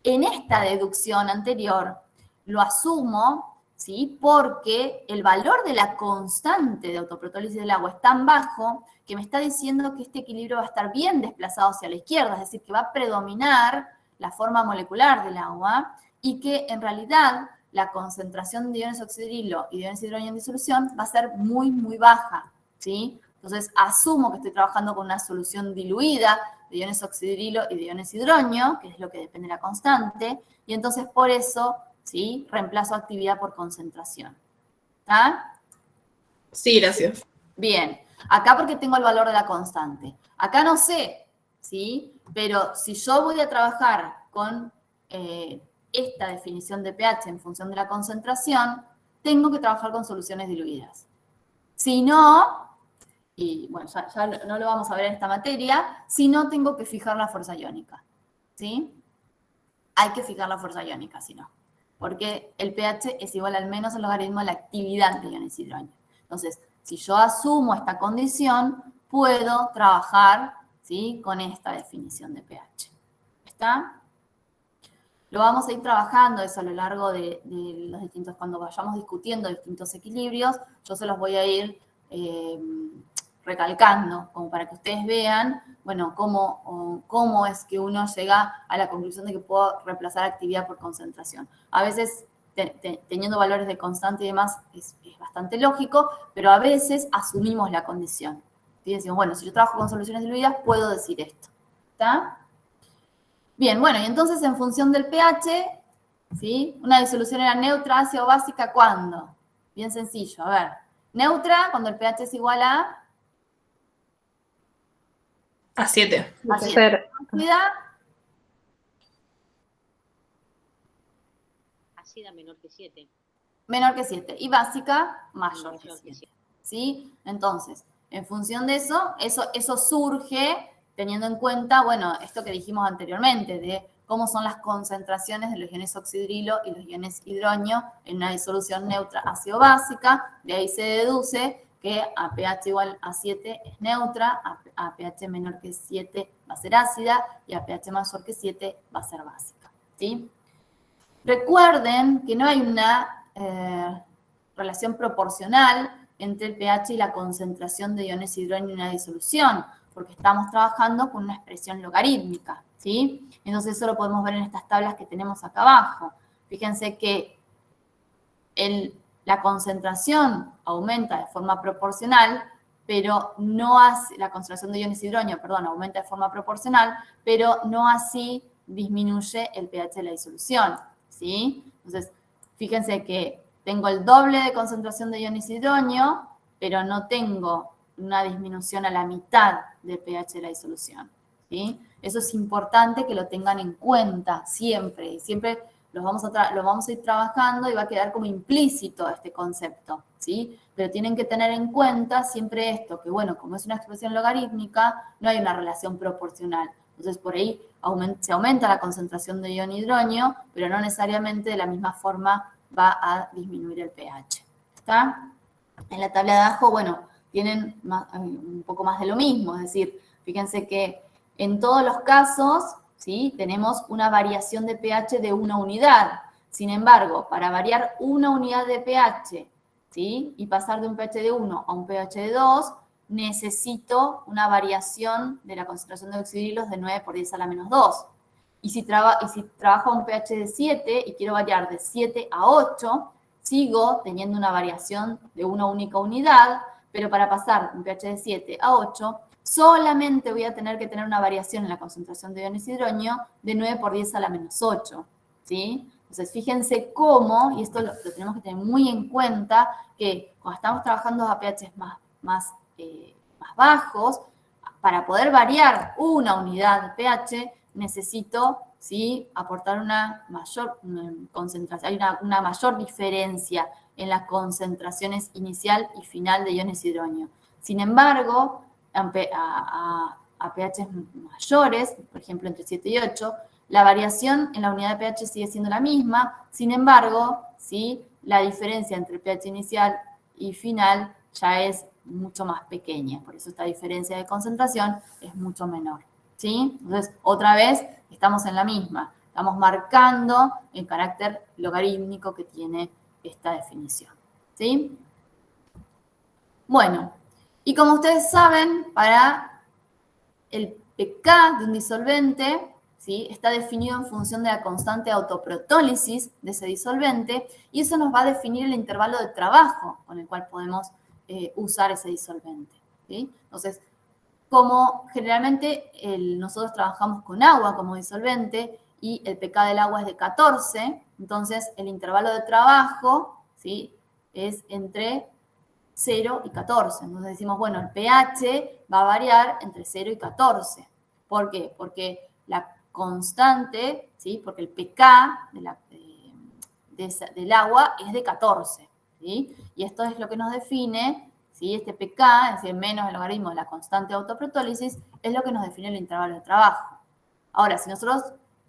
En esta deducción anterior, lo asumo, ¿sí? Porque el valor de la constante de autoprotólisis del agua es tan bajo que me está diciendo que este equilibrio va a estar bien desplazado hacia la izquierda, es decir, que va a predominar la forma molecular del agua y que en realidad la concentración de iones oxidrilo y de iones hidrógeno en disolución va a ser muy, muy baja, ¿sí? Entonces, asumo que estoy trabajando con una solución diluida de iones oxidrilo y de iones hidrógeno, que es lo que depende de la constante, y entonces por eso, ¿sí? Reemplazo actividad por concentración. ¿Está? Sí, gracias. Bien. Acá porque tengo el valor de la constante. Acá no sé, ¿sí? Pero si yo voy a trabajar con esta definición de pH en función de la concentración, tengo que trabajar con soluciones diluidas. Si no, y bueno, ya no lo vamos a ver en esta materia, si no tengo que fijar la fuerza iónica, ¿sí? Hay que fijar la fuerza iónica, si no. porque el pH es igual al menos el logaritmo de la actividad de iones hidrógeno. Entonces, si yo asumo esta condición, puedo trabajar, ¿sí?, con esta definición de pH. ¿Está? Lo vamos a ir trabajando eso a lo largo de los distintos, cuando vayamos discutiendo distintos equilibrios, yo se los voy a ir recalcando, como para que ustedes vean, bueno, cómo es que uno llega a la conclusión de que puedo reemplazar actividad por concentración. A veces, teniendo valores de constante y demás, es bastante lógico, pero a veces asumimos la condición. ¿Sí? Decimos, bueno, si yo trabajo con soluciones diluidas, puedo decir esto. ¿Está? Bien, bueno, y entonces en función del pH, ¿sí?, una disolución era neutra, ácida o básica, ¿cuándo? Bien sencillo, a ver. Neutra, cuando el pH es igual a... A 7. A 7. Ser Ácida, Ácida menor que 7. menor que 7. Y básica, mayor que Mayor que 7. ¿Sí? Entonces, en función de eso surge teniendo en cuenta, bueno, esto que dijimos anteriormente, de cómo son las concentraciones de los iones oxidrilo y los iones hidroño en una disolución neutra ácido-básica. De ahí se deduce que a pH igual a 7 es neutra, a pH menor que 7 va a ser ácida y a pH mayor que 7 va a ser básica. ¿Sí? Recuerden que no hay una relación proporcional entre el pH y la concentración de iones hidrógeno en una disolución, porque estamos trabajando con una expresión logarítmica, ¿sí? Entonces eso lo podemos ver en estas tablas que tenemos acá abajo. Fíjense que la concentración aumenta de forma proporcional, pero no así, la concentración de iones hidrógeno, perdón, aumenta de forma proporcional, pero no así disminuye el pH de la disolución, ¿sí? Entonces, fíjense que tengo el doble de concentración de iones hidrógeno, pero no tengo una disminución a la mitad del pH de la disolución, ¿sí? Eso es importante que lo tengan en cuenta siempre, y siempre lo vamos a ir trabajando y va a quedar como implícito este concepto, ¿sí? Pero tienen que tener en cuenta siempre esto, que bueno, como es una expresión logarítmica, no hay una relación proporcional. Entonces, por ahí se aumenta la concentración de ion hidrógeno, pero no necesariamente de la misma forma va a disminuir el pH. ¿Está? En la tabla de abajo, bueno, tienen un poco más de lo mismo, es decir, fíjense que en todos los casos, ¿sí?, tenemos una variación de pH de una unidad. Sin embargo, para variar una unidad de pH, ¿sí?, y pasar de un pH de 1 a un pH de 2, necesito una variación de la concentración de oxidrilos de 9 por 10 a la menos 2. Y si trabajo a un pH de 7 y quiero variar de 7 a 8, sigo teniendo una variación de una única unidad, pero para pasar de un pH de 7 a 8, solamente voy a tener que tener una variación en la concentración de iones hidrógeno de 9 por 10 a la menos 8, ¿sí? Entonces, fíjense cómo, y esto lo tenemos que tener muy en cuenta, que cuando estamos trabajando a pHs más bajos, para poder variar una unidad de pH, necesito, ¿sí?, aportar una mayor concentración, hay una mayor diferencia en las concentraciones inicial y final de iones hidrógeno. Sin embargo, a pHs mayores, por ejemplo entre 7 y 8, la variación en la unidad de pH sigue siendo la misma, sin embargo, ¿sí?, la diferencia entre el pH inicial y final ya es mucho más pequeña, por eso esta diferencia de concentración es mucho menor, ¿sí? Entonces, otra vez, estamos en la misma, estamos marcando el carácter logarítmico que tiene esta definición, ¿sí? Bueno, y como ustedes saben, para el pK de un disolvente, ¿sí?, está definido en función de la constante de autoprotólisis de ese disolvente, y eso nos va a definir el intervalo de trabajo con el cual podemos usar ese disolvente, ¿sí? Entonces, como generalmente nosotros trabajamos con agua como disolvente y el pK del agua es de 14, entonces el intervalo de trabajo, ¿sí?, es entre 0 y 14. Entonces decimos, bueno, el pH va a variar entre 0 y 14. ¿Por qué? Porque la constante, ¿sí?, porque el pK del agua es de 14, ¿sí? Y esto es lo que nos define, ¿sí?, este pK, es decir, menos el logaritmo de la constante de autoprotólisis, es lo que nos define el intervalo de trabajo. Ahora, si nosotros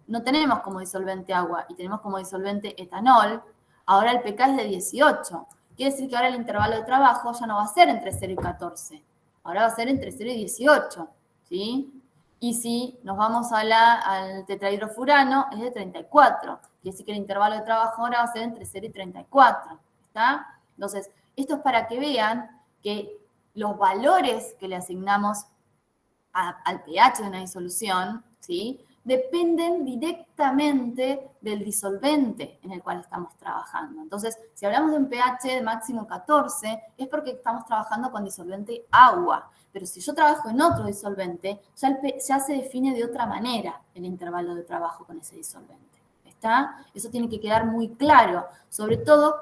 no tenemos como disolvente agua y tenemos como disolvente etanol, ahora el pK es de 18. Quiere decir que ahora el intervalo de trabajo ya no va a ser entre 0 y 14. Ahora va a ser entre 0 y 18, ¿sí? Y si nos vamos al tetrahidrofurano, es de 34. Quiere decir que el intervalo de trabajo ahora va a ser entre 0 y 34, ¿está? Entonces, esto es para que vean que los valores que le asignamos al pH de una disolución, ¿sí?, dependen directamente del disolvente en el cual estamos trabajando. Entonces, si hablamos de un pH de máximo 14, es porque estamos trabajando con disolvente agua. Pero si yo trabajo en otro disolvente, ya se define de otra manera el intervalo de trabajo con ese disolvente. ¿Está? Eso tiene que quedar muy claro, sobre todo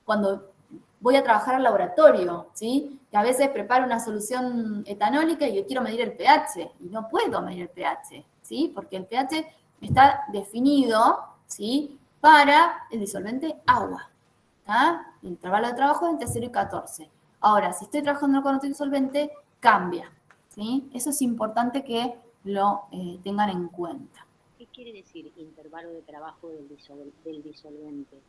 cuando voy a trabajar al laboratorio, ¿sí? Que a veces preparo una solución etanólica y yo quiero medir el pH, y no puedo medir el pH, ¿sí? Porque el pH está definido, ¿sí?, para el disolvente agua, ¿está? El intervalo de trabajo es entre 0 y 14. Ahora, si estoy trabajando con otro disolvente, cambia, ¿sí? Eso es importante que lo tengan en cuenta. ¿Qué quiere decir intervalo de trabajo del disolvente?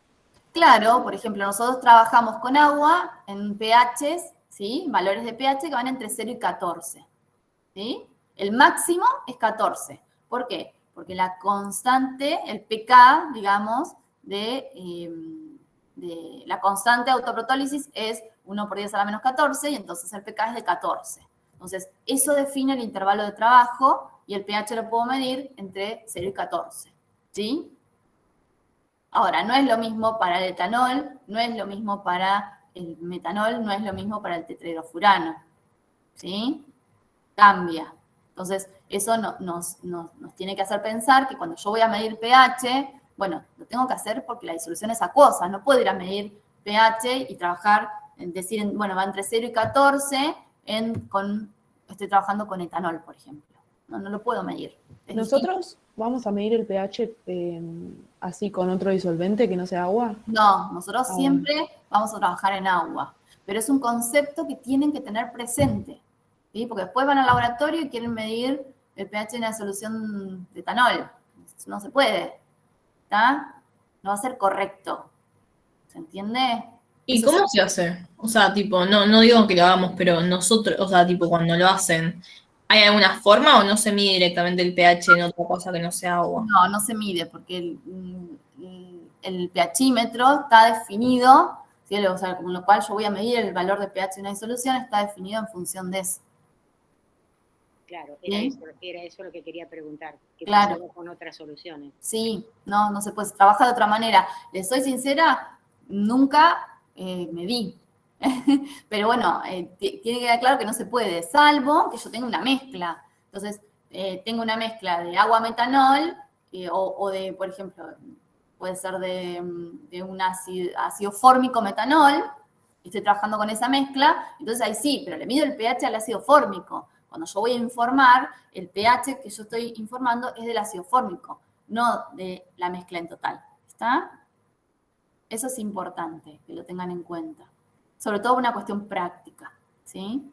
Claro, por ejemplo, nosotros trabajamos con agua en pHs, ¿sí?, valores de pH que van entre 0 y 14, ¿sí? El máximo es 14. ¿Por qué? Porque la constante, el pK, digamos, de la constante de autoprotólisis es 1 por 10 a la menos 14, y entonces el pK es de 14. Entonces, eso define el intervalo de trabajo, y el pH lo puedo medir entre 0 y 14, ¿sí? Ahora, no es lo mismo para el etanol, no es lo mismo para el metanol, no es lo mismo para el tetrahidrofurano, ¿sí? Cambia. Entonces, eso nos tiene que hacer pensar que cuando yo voy a medir pH, bueno, lo tengo que hacer porque la disolución es acuosa, no puedo ir a medir pH y trabajar, decir, bueno, va entre 0 y 14, estoy trabajando con etanol, por ejemplo. No lo puedo medir. Es ¿Nosotros vamos a medir el pH así con otro disolvente que no sea agua? No, nosotros siempre vamos a trabajar en agua, pero es un concepto que tienen que tener presente, ¿sí? Porque después van al laboratorio y quieren medir el pH de una solución de etanol. No se puede, ¿está? No va a ser correcto, ¿se entiende? ¿Y Eso cómo se hace? O sea, tipo, no digo que lo hagamos, pero nosotros, o sea, tipo, cuando lo hacen, ¿hay alguna forma o no se mide directamente el pH en otra cosa que no sea agua? No se mide porque el pHímetro está definido, ¿sí? O sea, con lo cual yo voy a medir el valor de pH de una disolución, está definido en función de eso. Claro, ¿Sí? era eso lo que quería preguntar. ¿Qué Claro. pasaba con otras soluciones? Sí, no se puede, se trabaja de otra manera. Les soy sincera, nunca medí. Pero bueno, tiene que quedar claro que no se puede, salvo que yo tenga una mezcla. Entonces, tengo una mezcla de agua-metanol o de, por ejemplo, puede ser de un ácido fórmico metanol, y estoy trabajando con esa mezcla, entonces ahí sí, pero le mido el pH al ácido fórmico. Cuando yo voy a informar, el pH que yo estoy informando es del ácido fórmico, no de la mezcla en total. ¿Está? Eso es importante, que lo tengan en cuenta. Sobre todo una cuestión práctica, ¿sí?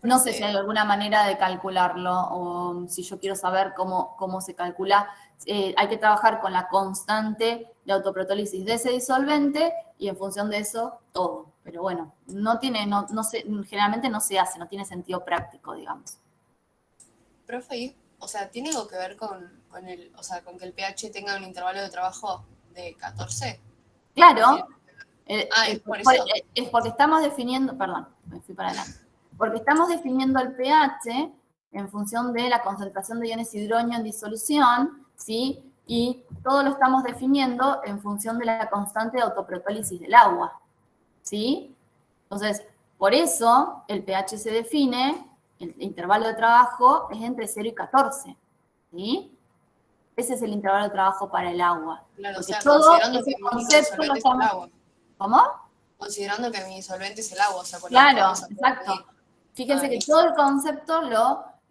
No sé si hay alguna manera de calcularlo, o si yo quiero saber cómo se calcula. Hay que trabajar con la constante de autoprotólisis de ese disolvente, y en función de eso, todo. Pero bueno, generalmente no se hace, no tiene sentido práctico, digamos. Profe, o sea, ¿tiene algo que ver con que el pH tenga un intervalo de trabajo de 14? Claro. ¿Es por eso? Es porque estamos definiendo, perdón, me fui para adelante. Porque estamos definiendo el pH en función de la concentración de iones hidronio en disolución, ¿sí? Y todo lo estamos definiendo en función de la constante de autoprotólisis del agua, ¿sí? Entonces, por eso el pH se define, el intervalo de trabajo es entre 0 y 14, ¿sí? Ese es el intervalo de trabajo para el agua. Claro, Porque o sea, todo considerando ese que mi concepto lo disolvente es el estamos... agua. ¿Cómo? Considerando que mi disolvente es el agua, o sea, por Claro, lo que exacto. Fíjense que listo. todo el concepto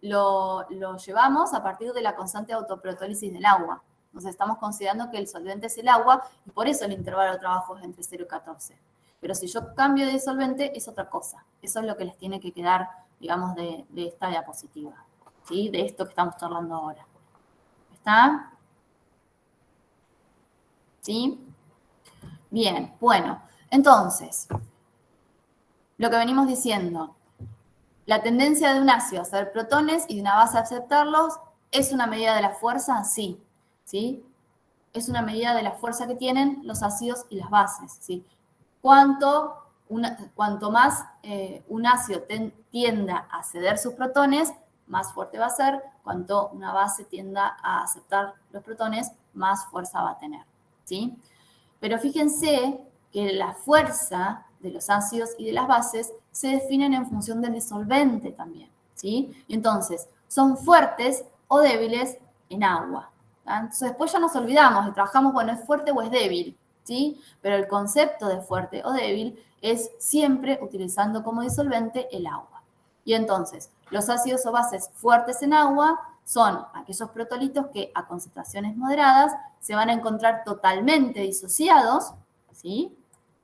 lo llevamos a partir de la constante de autoprotólisis del agua. Entonces estamos considerando que el solvente es el agua, y por eso el intervalo de trabajo es entre 0 y 14. Pero si yo cambio de disolvente, es otra cosa. Eso es lo que les tiene que quedar, digamos, de esta diapositiva, ¿sí? De esto que estamos charlando ahora. ¿Está? ¿Sí? Bien, bueno, entonces, lo que venimos diciendo, la tendencia de un ácido a hacer protones y de una base a aceptarlos, ¿es una medida de la fuerza? Sí, ¿sí? Es una medida de la fuerza que tienen los ácidos y las bases, ¿sí? Cuanto más un ácido tienda a ceder sus protones, más fuerte va a ser. Cuanto una base tienda a aceptar los protones, más fuerza va a tener, ¿sí? Pero fíjense que la fuerza de los ácidos y de las bases se definen en función del disolvente también, ¿sí? Entonces, son fuertes o débiles en agua. ¿tá? Entonces, después ya nos olvidamos y trabajamos, bueno, ¿es fuerte o es débil? ¿Sí? Pero el concepto de fuerte o débil es siempre utilizando como disolvente el agua. Y entonces, los ácidos o bases fuertes en agua son aquellos protolitos que a concentraciones moderadas se van a encontrar totalmente disociados, ¿sí?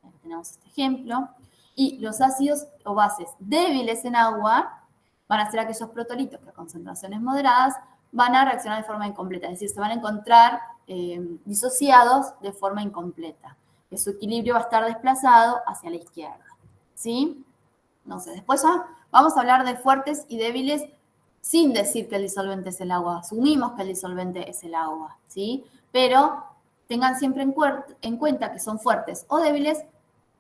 Aquí tenemos este ejemplo. Y los ácidos o bases débiles en agua van a ser aquellos protolitos que a concentraciones moderadas van a reaccionar de forma incompleta, es decir, se van a encontrar disociados de forma incompleta, que su equilibrio va a estar desplazado hacia la izquierda, ¿sí? Entonces, después ya vamos a hablar de fuertes y débiles sin decir que el disolvente es el agua. Asumimos que el disolvente es el agua, ¿sí? Pero tengan siempre en cuenta que son fuertes o débiles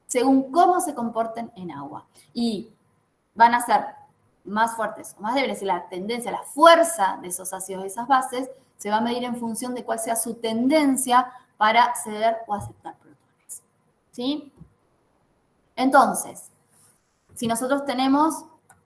según cómo se comporten en agua. Y van a ser más fuertes o más débiles y la tendencia, la fuerza de esos ácidos y esas bases se va a medir en función de cuál sea su tendencia para ceder o aceptar protones, ¿sí? Entonces, si nosotros tenemos,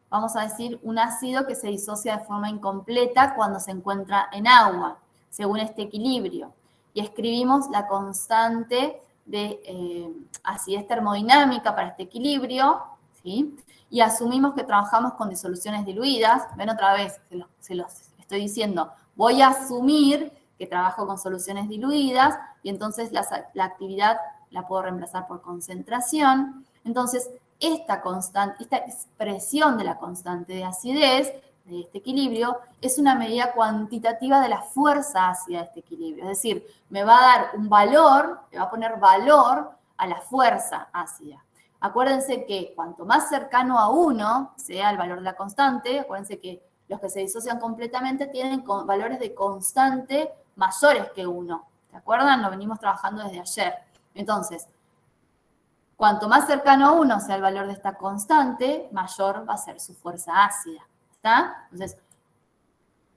vamos a decir, un ácido que se disocia de forma incompleta cuando se encuentra en agua, según este equilibrio, y escribimos la constante de acidez termodinámica para este equilibrio, ¿sí? Y asumimos que trabajamos con disoluciones diluidas. Ven otra vez, se los estoy diciendo, voy a asumir que trabajo con soluciones diluidas y entonces la actividad la puedo reemplazar por concentración. Entonces, esta expresión de la constante de acidez, de este equilibrio, es una medida cuantitativa de la fuerza ácida de este equilibrio. Es decir, me va a dar un valor, me va a poner valor a la fuerza ácida. Acuérdense que cuanto más cercano a 1 sea el valor de la constante, acuérdense que los que se disocian completamente tienen valores de constante mayores que 1. ¿Se acuerdan? Lo venimos trabajando desde ayer. Entonces, cuanto más cercano a 1 sea el valor de esta constante, mayor va a ser su fuerza ácida. ¿Está? Entonces,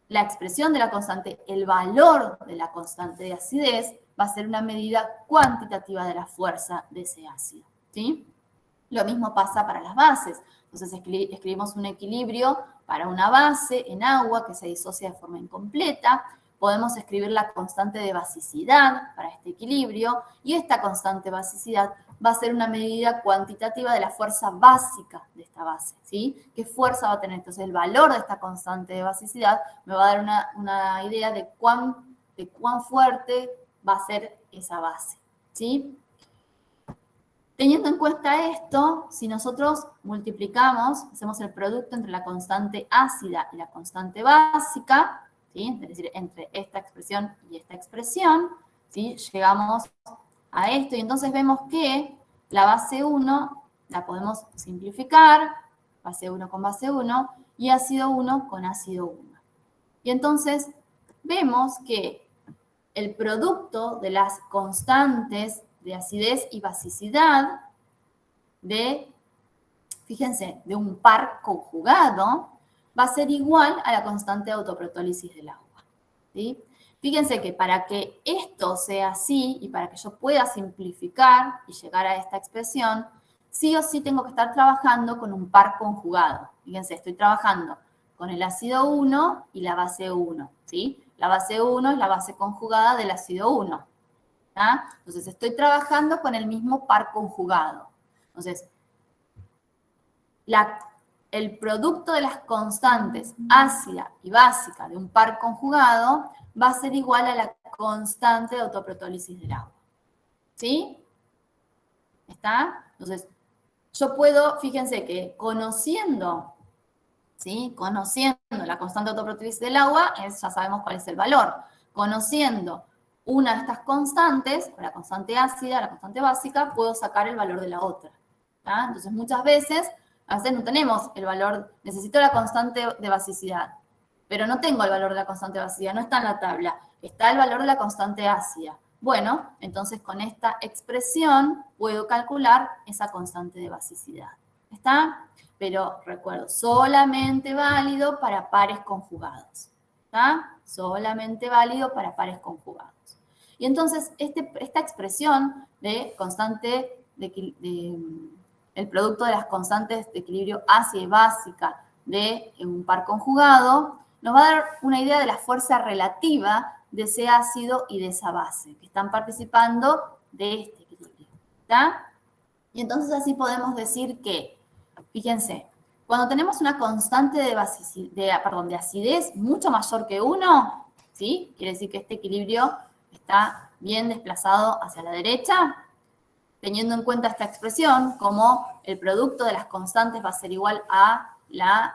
la expresión de la constante, el valor de la constante de acidez, va a ser una medida cuantitativa de la fuerza de ese ácido. ¿Sí? Lo mismo pasa para las bases. Entonces escribimos un equilibrio para una base en agua que se disocia de forma incompleta. Podemos escribir la constante de basicidad para este equilibrio y esta constante basicidad va a ser una medida cuantitativa de la fuerza básica de esta base, ¿sí? ¿Qué fuerza va a tener? Entonces el valor de esta constante de basicidad me va a dar una idea de cuán fuerte va a ser esa base, ¿sí? Teniendo en cuenta esto, si nosotros multiplicamos, hacemos el producto entre la constante ácida y la constante básica, ¿sí? Es decir, entre esta expresión y esta expresión, ¿sí? Llegamos a esto y entonces vemos que la base 1 la podemos simplificar, base 1 con base 1, y ácido 1 con ácido 1. Y entonces vemos que el producto de las constantes de acidez y basicidad fíjense, de un par conjugado, va a ser igual a la constante de autoprotólisis del agua, ¿sí? Fíjense que para que esto sea así y para que yo pueda simplificar y llegar a esta expresión, sí o sí tengo que estar trabajando con un par conjugado. Fíjense, estoy trabajando con el ácido 1 y la base 1, ¿sí? La base 1 es la base conjugada del ácido 1. ¿Ah? Entonces, estoy trabajando con el mismo par conjugado. Entonces, el producto de las constantes ácida y básica de un par conjugado va a ser igual a la constante de autoprotólisis del agua. ¿Sí? ¿Está? Entonces, yo puedo, fíjense que conociendo, ¿sí? Conociendo la constante de autoprotólisis del agua, ya sabemos cuál es el valor. conociendo una de estas constantes, la constante ácida, la constante básica, puedo sacar el valor de la otra. ¿Tá? Entonces, muchas veces, a veces no tenemos el valor, necesito la constante de basicidad, pero no tengo el valor de la constante de basicidad, no está en la tabla, está el valor de la constante ácida. Bueno, entonces con esta expresión puedo calcular esa constante de basicidad. ¿Está? Pero recuerdo, solamente válido para pares conjugados. ¿Está? Solamente válido para pares conjugados. Y entonces, esta expresión de constante el producto de las constantes de equilibrio ácida y básica de un par conjugado, nos va a dar una idea de la fuerza relativa de ese ácido y de esa base, que están participando de este equilibrio. ¿Está? Y entonces así podemos decir que, fíjense, cuando tenemos una constante de acidez mucho mayor que 1, ¿sí? Quiere decir que este equilibrio está bien desplazado hacia la derecha, teniendo en cuenta esta expresión, como el producto de las constantes va a ser igual a la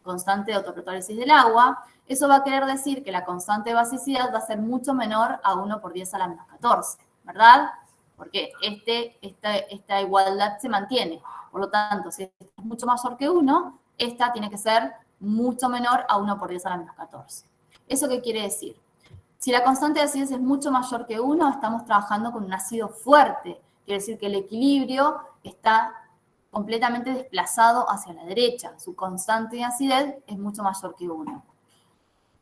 constante de autoprotólisis del agua, eso va a querer decir que la constante de basicidad va a ser mucho menor a 1 por 10 a la menos 14, ¿verdad? Porque esta igualdad se mantiene. Por lo tanto, si esta es mucho mayor que 1, esta tiene que ser mucho menor a 1 por 10 a la menos 14. ¿Eso qué quiere decir? Si la constante de acidez es mucho mayor que 1, estamos trabajando con un ácido fuerte. Quiere decir que el equilibrio está completamente desplazado hacia la derecha. Su constante de acidez es mucho mayor que 1.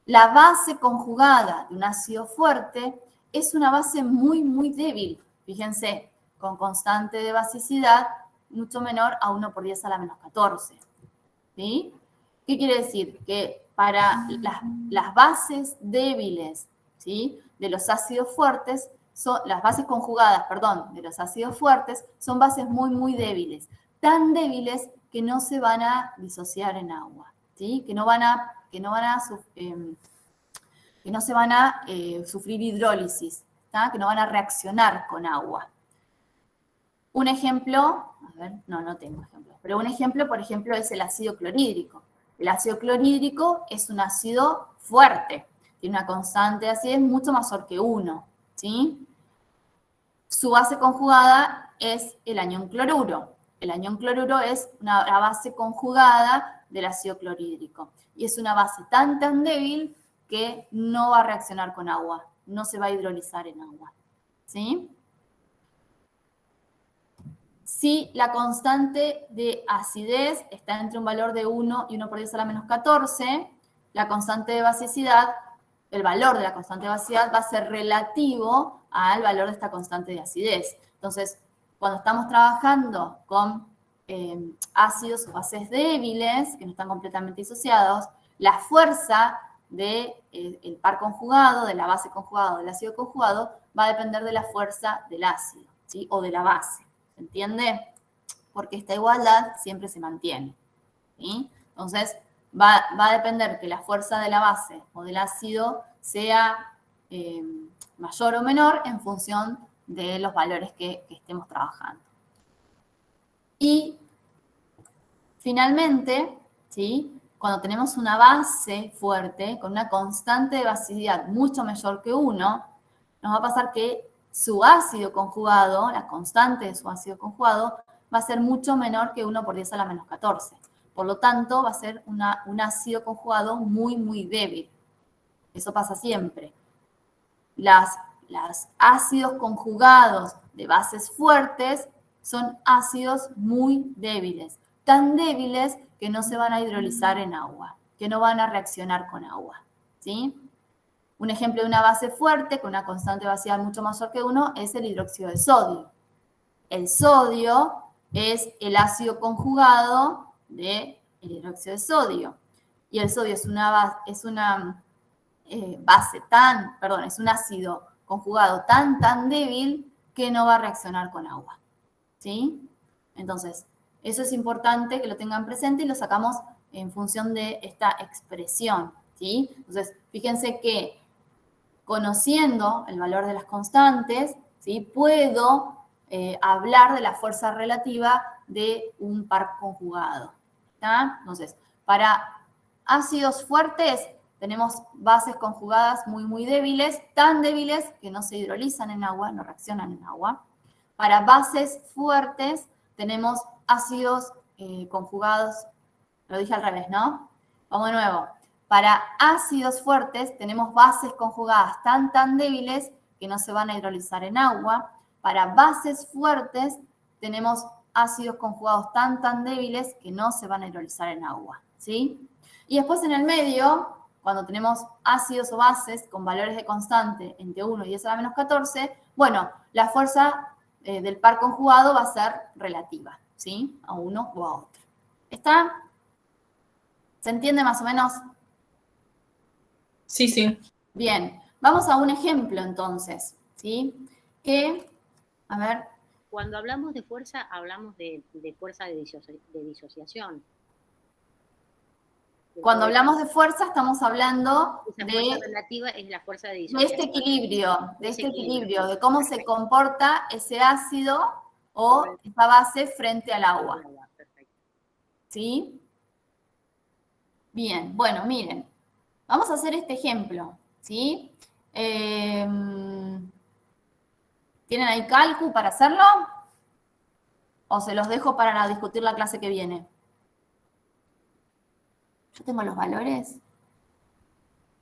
La base conjugada de un ácido fuerte es una base muy, muy débil. Fíjense, con constante de basicidad mucho menor a 1 por 10 a la menos 14. ¿Sí? ¿Qué quiere decir? Que para las bases débiles, ¿sí?, de los ácidos fuertes, las bases conjugadas, perdón, de los ácidos fuertes, son bases muy, muy débiles. Tan débiles que no se van a disociar en agua, ¿sí? Que no se van a sufrir hidrólisis, ¿tá? Que no van a reaccionar con agua. Un ejemplo, a ver, no tengo ejemplos, pero un ejemplo, por ejemplo, es el ácido clorhídrico. El ácido clorhídrico es un ácido fuerte, tiene una constante de acidez mucho mayor que 1, ¿sí? Su base conjugada es el anión cloruro. El anión cloruro es la base conjugada del ácido clorhídrico. Y es una base tan débil que no va a reaccionar con agua, no se va a hidrolizar en agua, ¿sí? Si la constante de acidez está entre un valor de 1 y 1 por 10 a la menos 14, la constante de basicidad, el valor de la constante de basicidad va a ser relativo al valor de esta constante de acidez. Entonces, cuando estamos trabajando con ácidos o bases débiles, que no están completamente disociados, la fuerza del par conjugado, de la base conjugada o del ácido conjugado, va a depender de la fuerza del ácido, ¿sí? O de la base. ¿Se entiende? Porque esta igualdad siempre se mantiene, ¿sí? Entonces, va a depender que la fuerza de la base o del ácido sea mayor o menor en función de los valores que estemos trabajando. Y, finalmente, ¿sí?, cuando tenemos una base fuerte, con una constante de basicidad mucho mayor que 1, nos va a pasar que su ácido conjugado, la constante de su ácido conjugado, va a ser mucho menor que 1 por 10 a la menos 14. Por lo tanto, va a ser un ácido conjugado muy, muy débil. Eso pasa siempre. Los ácidos conjugados de bases fuertes son ácidos muy débiles. Tan débiles que no se van a hidrolizar en agua, que no van a reaccionar con agua, ¿sí? Un ejemplo de una base fuerte con una constante de basicidad mucho mayor que 1 es el hidróxido de sodio. El sodio es el ácido conjugado del hidróxido de sodio. Y el sodio es un ácido conjugado tan débil que no va a reaccionar con agua, ¿sí? Entonces, eso es importante que lo tengan presente y lo sacamos en función de esta expresión, ¿sí? Entonces, fíjense que conociendo el valor de las constantes, ¿sí?, puedo hablar de la fuerza relativa de un par conjugado, ¿tá? Entonces, para ácidos fuertes tenemos bases conjugadas muy, muy débiles, tan débiles que no se hidrolizan en agua, no reaccionan en agua. Para bases fuertes tenemos ácidos conjugados, lo dije al revés, ¿no? Vamos de nuevo. Para ácidos fuertes tenemos bases conjugadas tan débiles que no se van a hidrolizar en agua. Para bases fuertes tenemos ácidos conjugados tan débiles que no se van a hidrolizar en agua, ¿sí? Y después en el medio, cuando tenemos ácidos o bases con valores de constante entre 1 y 10 a la menos 14, bueno, la fuerza del par conjugado va a ser relativa, ¿sí? A uno o a otro. ¿Está? ¿Se entiende más o menos? Sí, sí. Bien, vamos a un ejemplo entonces, ¿sí? Que, a ver, Cuando hablamos de fuerza, hablamos de fuerza de disociación. cuando hablamos de fuerza estamos hablando Esa fuerza de relativa es la fuerza de de disociación. este equilibrio, de cómo se comporta ese ácido o esa base frente al agua, Perfecto. ¿sí? Bien, bueno, miren, vamos a hacer este ejemplo, ¿sí? ¿Tienen ahí cálculo para hacerlo? ¿O se los dejo para discutir la clase que viene? ¿Yo tengo los valores?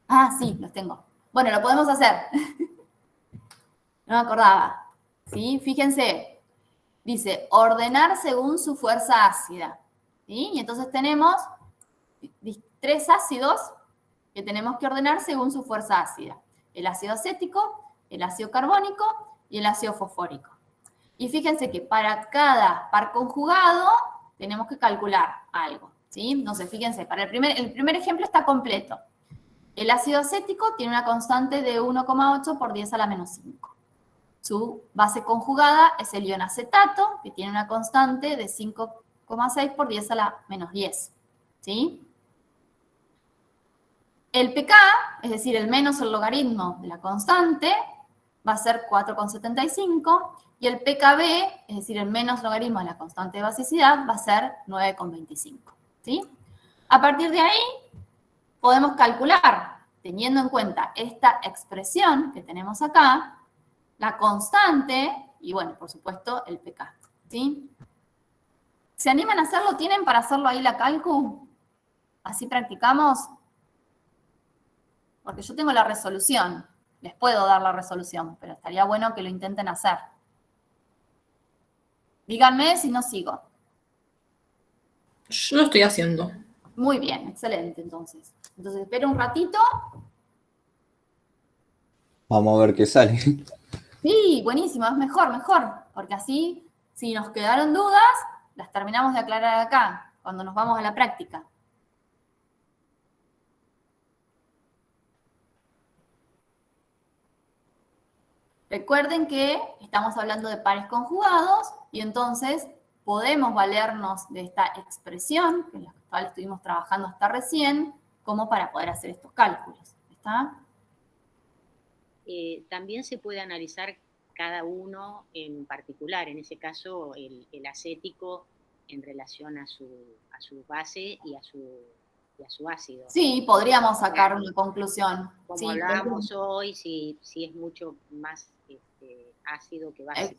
Ah, sí, los tengo. Bueno, lo podemos hacer. No me acordaba. ¿Sí? Fíjense. Dice, ordenar según su fuerza ácida. ¿Sí? Y entonces tenemos 3 ácidos que tenemos que ordenar según su fuerza ácida. El ácido acético, el ácido carbónico y el ácido fosfórico. Y fíjense que para cada par conjugado tenemos que calcular algo. ¿Sí? No sé, fíjense, para el primer ejemplo está completo. El ácido acético tiene una constante de 1,8 por 10 a la menos 5. Su base conjugada es el ion acetato, que tiene una constante de 5,6 por 10 a la menos 10. ¿Sí? El pK, es decir, el menos el logaritmo de la constante, va a ser 4,75, y el pKb, es decir, el menos logaritmo de la constante de basicidad, va a ser 9,25. ¿Sí? A partir de ahí, podemos calcular, teniendo en cuenta esta expresión que tenemos acá, la constante y, bueno, por supuesto, el pK. ¿Sí? ¿Se animan a hacerlo? ¿Tienen para hacerlo ahí la calcu? ¿Así practicamos? Porque yo tengo la resolución. Les puedo dar la resolución, pero estaría bueno que lo intenten hacer. Díganme si no sigo. Yo lo estoy haciendo. Muy bien, excelente, entonces. Entonces, espero un ratito. Vamos a ver qué sale. Sí, buenísimo, es mejor, porque así, si nos quedaron dudas, las terminamos de aclarar acá, cuando nos vamos a la práctica. Recuerden que estamos hablando de pares conjugados y entonces podemos valernos de esta expresión, que la cual estuvimos trabajando hasta recién, como para poder hacer estos cálculos. ¿Está? También se puede analizar cada uno en particular, en ese caso el acético en relación a su base y a su ácido. Sí, podríamos sacar una conclusión. Como Sí, hablábamos hoy, si es mucho más ácido que básico.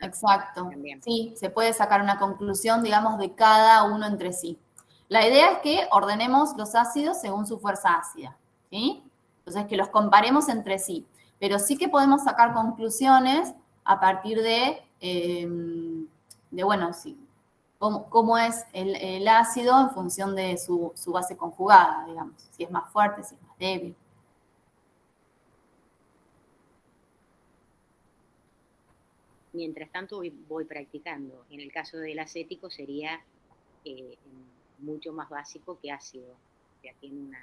Exacto. También. Sí, se puede sacar una conclusión, digamos, de cada uno entre sí. La idea es que ordenemos los ácidos según su fuerza ácida, ¿sí? Entonces, que los comparemos entre sí. Pero sí que podemos sacar conclusiones a partir de bueno, sí, cómo es el ácido en función de su base conjugada, digamos. Si es más fuerte, si es más débil. Mientras tanto voy practicando. En el caso del acético sería mucho más básico que ácido. O sea, tiene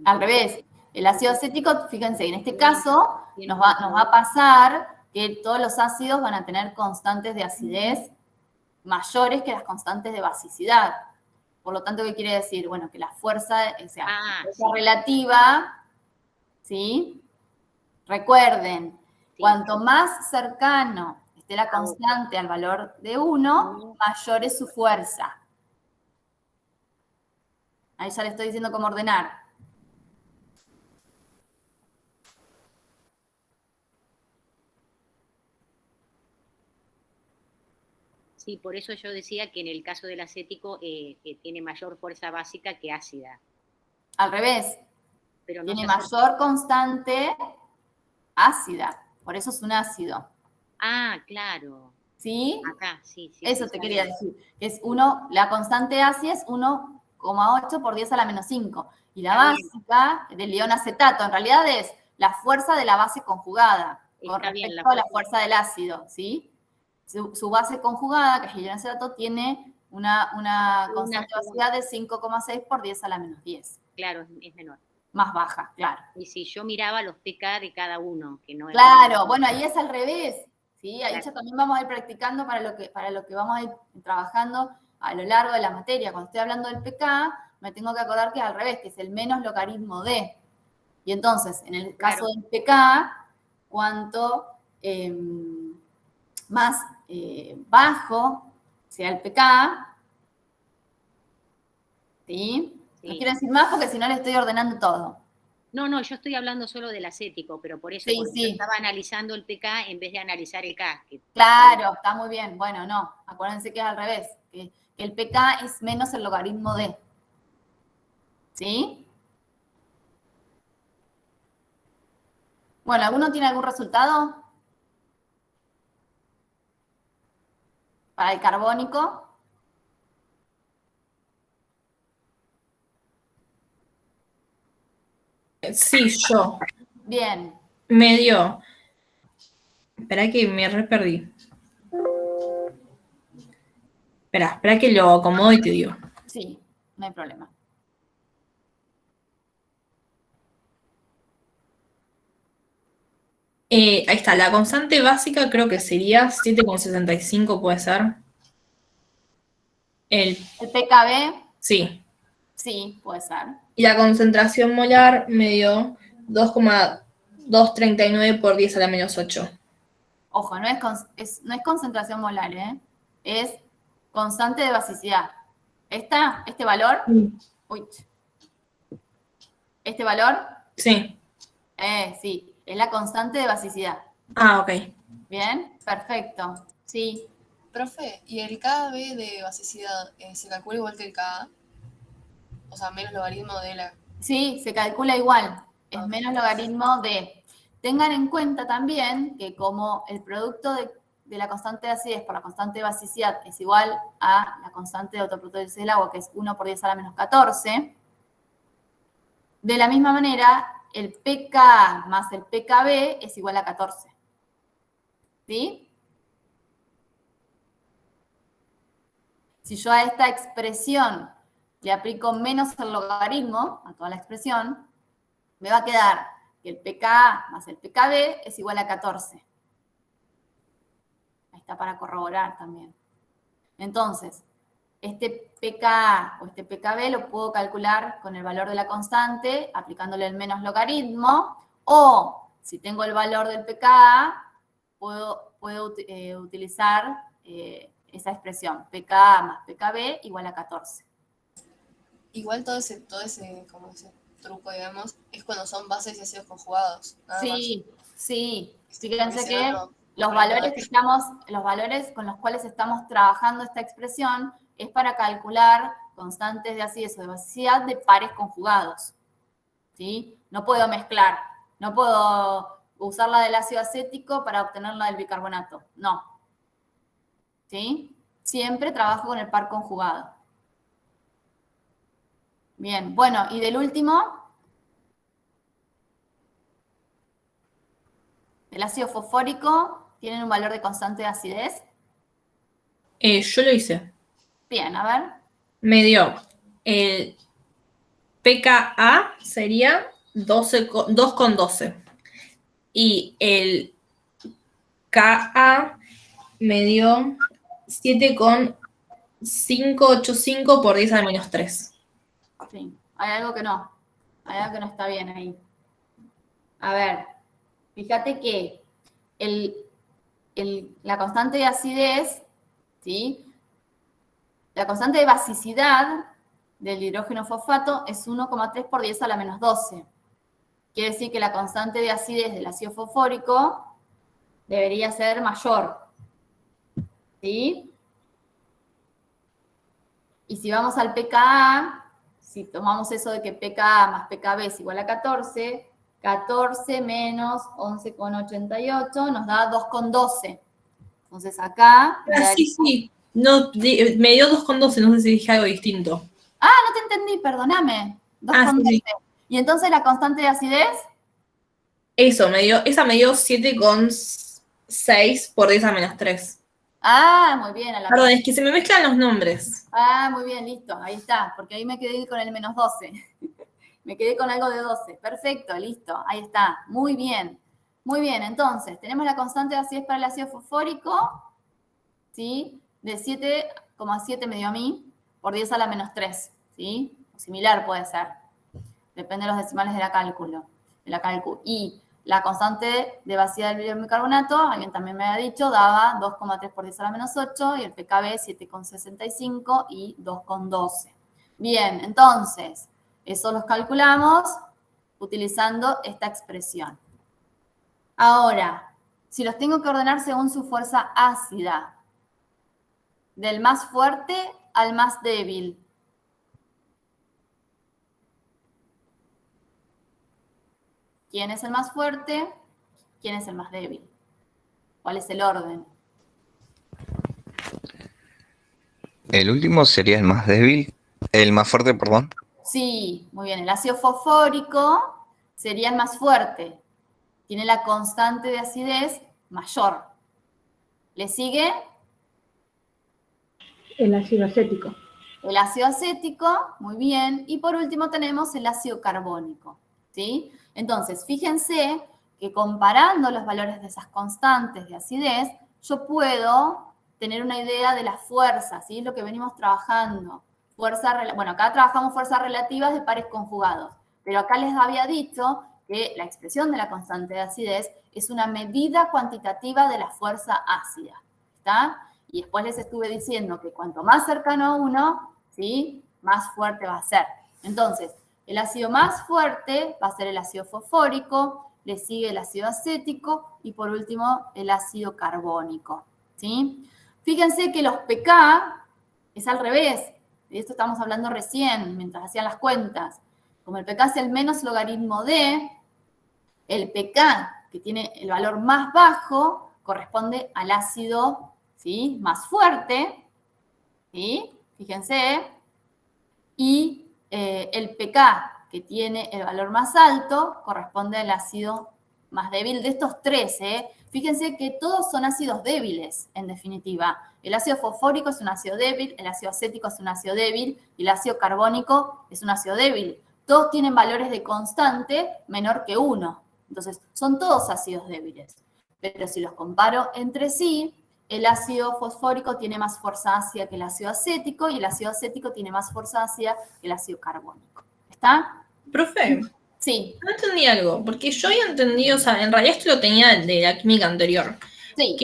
Al revés, el ácido acético, fíjense, en este caso nos va a pasar que todos los ácidos van a tener constantes de acidez mayores que las constantes de basicidad. Por lo tanto, ¿qué quiere decir? Bueno, que la fuerza, o sea, la fuerza relativa, ¿sí? Recuerden, cuanto más cercano esté la constante al valor de 1, mayor es su fuerza. Ahí ya le estoy diciendo cómo ordenar. Sí, por eso yo decía que en el caso del acético tiene mayor fuerza básica que ácida. Al revés, Pero no tiene se asocia. mayor constante ácida. Por eso es un ácido. Ah, claro. ¿Sí? Acá, sí, sí. Eso sí, te está quería bien. decir. Es la constante ácida es 1,8 por 10 a la menos 5. Y la Está bien. básica del ion acetato en realidad es la fuerza de la base conjugada con Está bien, respecto a la fuerza del ácido, ¿sí? Su base conjugada, que es el ion acetato, tiene una constante de basicidad de 5,6 por 10 a la menos 10. Claro, es menor. Más baja, claro. Y si yo miraba los pK de cada uno, que no es. Claro, bueno, ahí es al revés, ¿sí? Ahí Claro. ya también vamos a ir practicando para lo que vamos a ir trabajando a lo largo de la materia. Cuando estoy hablando del pK, me tengo que acordar que es al revés, que es el menos logaritmo de. Y entonces, en el caso del pK, cuanto más bajo sea el pK, ¿sí? No Sí. quiero decir más porque si no le estoy ordenando todo. No, yo estoy hablando solo del acético, pero por eso, Sí, porque sí. yo estaba analizando el pK en vez de analizar el K. Claro, está muy bien. Bueno, no, acuérdense que es al revés, que el pK es menos el logaritmo de. ¿Sí? Bueno, ¿alguno tiene algún resultado? Para el carbónico. Sí, yo. Bien. Me dio. Espera que me re perdí. Espera que lo acomodo y te digo. Sí, no hay problema. Ahí está, la constante básica creo que sería 7,65, puede ser. ¿El pKb? Sí. Sí, puede ser. Y la concentración molar me dio 2,239 por 10 a la menos 8. Ojo, no es concentración molar, ¿eh? Es constante de basicidad. ¿Este valor? Uy. ¿Este valor? Sí. Sí, es la constante de basicidad. Ah, ok. Bien, perfecto. Sí. Profe, ¿y el KB de basicidad se calcula igual que el Ka? O sea, menos logaritmo de la... Sí, se calcula igual. Es Ok. menos logaritmo de. Tengan en cuenta también que como el producto de la constante de acidez por la constante de basicidad es igual a la constante de autoprotólisis del agua, que es 1 por 10 a la menos 14, de la misma manera, el pK más el pKb es igual a 14. ¿Sí? Si yo a esta expresión le aplico menos el logaritmo, a toda la expresión, me va a quedar que el pKa más el pKb es igual a 14. Ahí está para corroborar también. Entonces, este pKa o este pKb lo puedo calcular con el valor de la constante, aplicándole el menos logaritmo, o si tengo el valor del pKa, puedo utilizar esa expresión, pKa más pKb igual a 14. Igual todo ese como ese truco, digamos, es cuando son bases y ácidos conjugados. Nada Sí, sí. Porque Fíjense si que no, los valores con los cuales estamos trabajando esta expresión es para calcular constantes de acidez o de basicidad de pares conjugados. ¿Sí? No puedo mezclar, no puedo usar la del ácido acético para obtener la del bicarbonato. No. ¿Sí? Siempre trabajo con el par conjugado. Bien, bueno, y del último, el ácido fosfórico, ¿tienen un valor de constante de acidez? Yo lo hice. Bien, a ver. Me dio el pKa sería 2,12. Y el Ka me dio 7,585 por 10 a la menos 3. Sí, hay algo que no está bien ahí. A ver, fíjate que la constante de acidez, ¿sí? La constante de basicidad del hidrógeno fosfato es 1,3 por 10 a la menos 12. Quiere decir que la constante de acidez del ácido fosfórico debería ser mayor. ¿Sí? Y si vamos al pKa, si tomamos eso de que pKa más pKb es igual a 14, 14 menos 11,88 nos da 2,12. Entonces acá... Sí. No, me dio 2,12, no sé si dije algo distinto. Ah, no te entendí, perdóname. 2,12. Sí. ¿Y entonces la constante de acidez? Esa me dio 7,6 por 10 a menos 3. Ah, muy bien. Perdón, es que se me mezclan los nombres. Ah, muy bien, listo. Ahí está, porque ahí me quedé con el menos 12. Me quedé con algo de 12. Perfecto, listo. Ahí está. Muy bien. Muy bien, entonces, tenemos la constante de acidez para el ácido fosfórico, ¿sí? De 7,7 me dio a mí, por 10 a la menos 3, ¿sí? O similar puede ser. Depende de los decimales de la cálculo. Y la constante de vaciedad del bicarbonato, alguien también me había dicho, daba 2,3 por 10 a la menos 8, y el pKb 7,65 y 2,12. Bien, entonces, eso los calculamos utilizando esta expresión. Ahora, si los tengo que ordenar según su fuerza ácida, del más fuerte al más débil. ¿Quién es el más fuerte? ¿Quién es el más débil? ¿Cuál es el orden? El último sería el más débil, el más fuerte, perdón. Sí, muy bien. El ácido fosfórico sería el más fuerte. Tiene la constante de acidez mayor. ¿Le sigue? El ácido acético. El ácido acético, muy bien. Y por último tenemos el ácido carbónico, ¿sí? Entonces, fíjense que comparando los valores de esas constantes de acidez, yo puedo tener una idea de la fuerza, ¿sí? Lo que venimos trabajando. Bueno, acá trabajamos fuerzas relativas de pares conjugados, pero acá les había dicho que la expresión de la constante de acidez es una medida cuantitativa de la fuerza ácida, ¿está? Y después les estuve diciendo que cuanto más cercano a 1, ¿sí? Más fuerte va a ser. Entonces, el ácido más fuerte va a ser el ácido fosfórico, le sigue el ácido acético y por último el ácido carbónico, ¿sí? Fíjense que los pK es al revés. De esto estamos hablando recién, mientras hacían las cuentas. Como el pK es el menos logaritmo de, el pK que tiene el valor más bajo corresponde al ácido, ¿sí? Más fuerte, ¿sí? Fíjense. Y el pK que tiene el valor más alto corresponde al ácido más débil de estos tres, ¿eh? Fíjense que todos son ácidos débiles, en definitiva. El ácido fosfórico es un ácido débil, el ácido acético es un ácido débil y el ácido carbónico es un ácido débil. Todos tienen valores de constante menor que 1. Entonces, son todos ácidos débiles. Pero si los comparo entre sí, el ácido fosfórico tiene más fuerza ácida que el ácido acético y el ácido acético tiene más fuerza ácida que el ácido carbónico. ¿Está? Profe, Sí. no entendí algo, porque yo había entendido, o sea, en realidad esto lo tenía de la química anterior. Sí.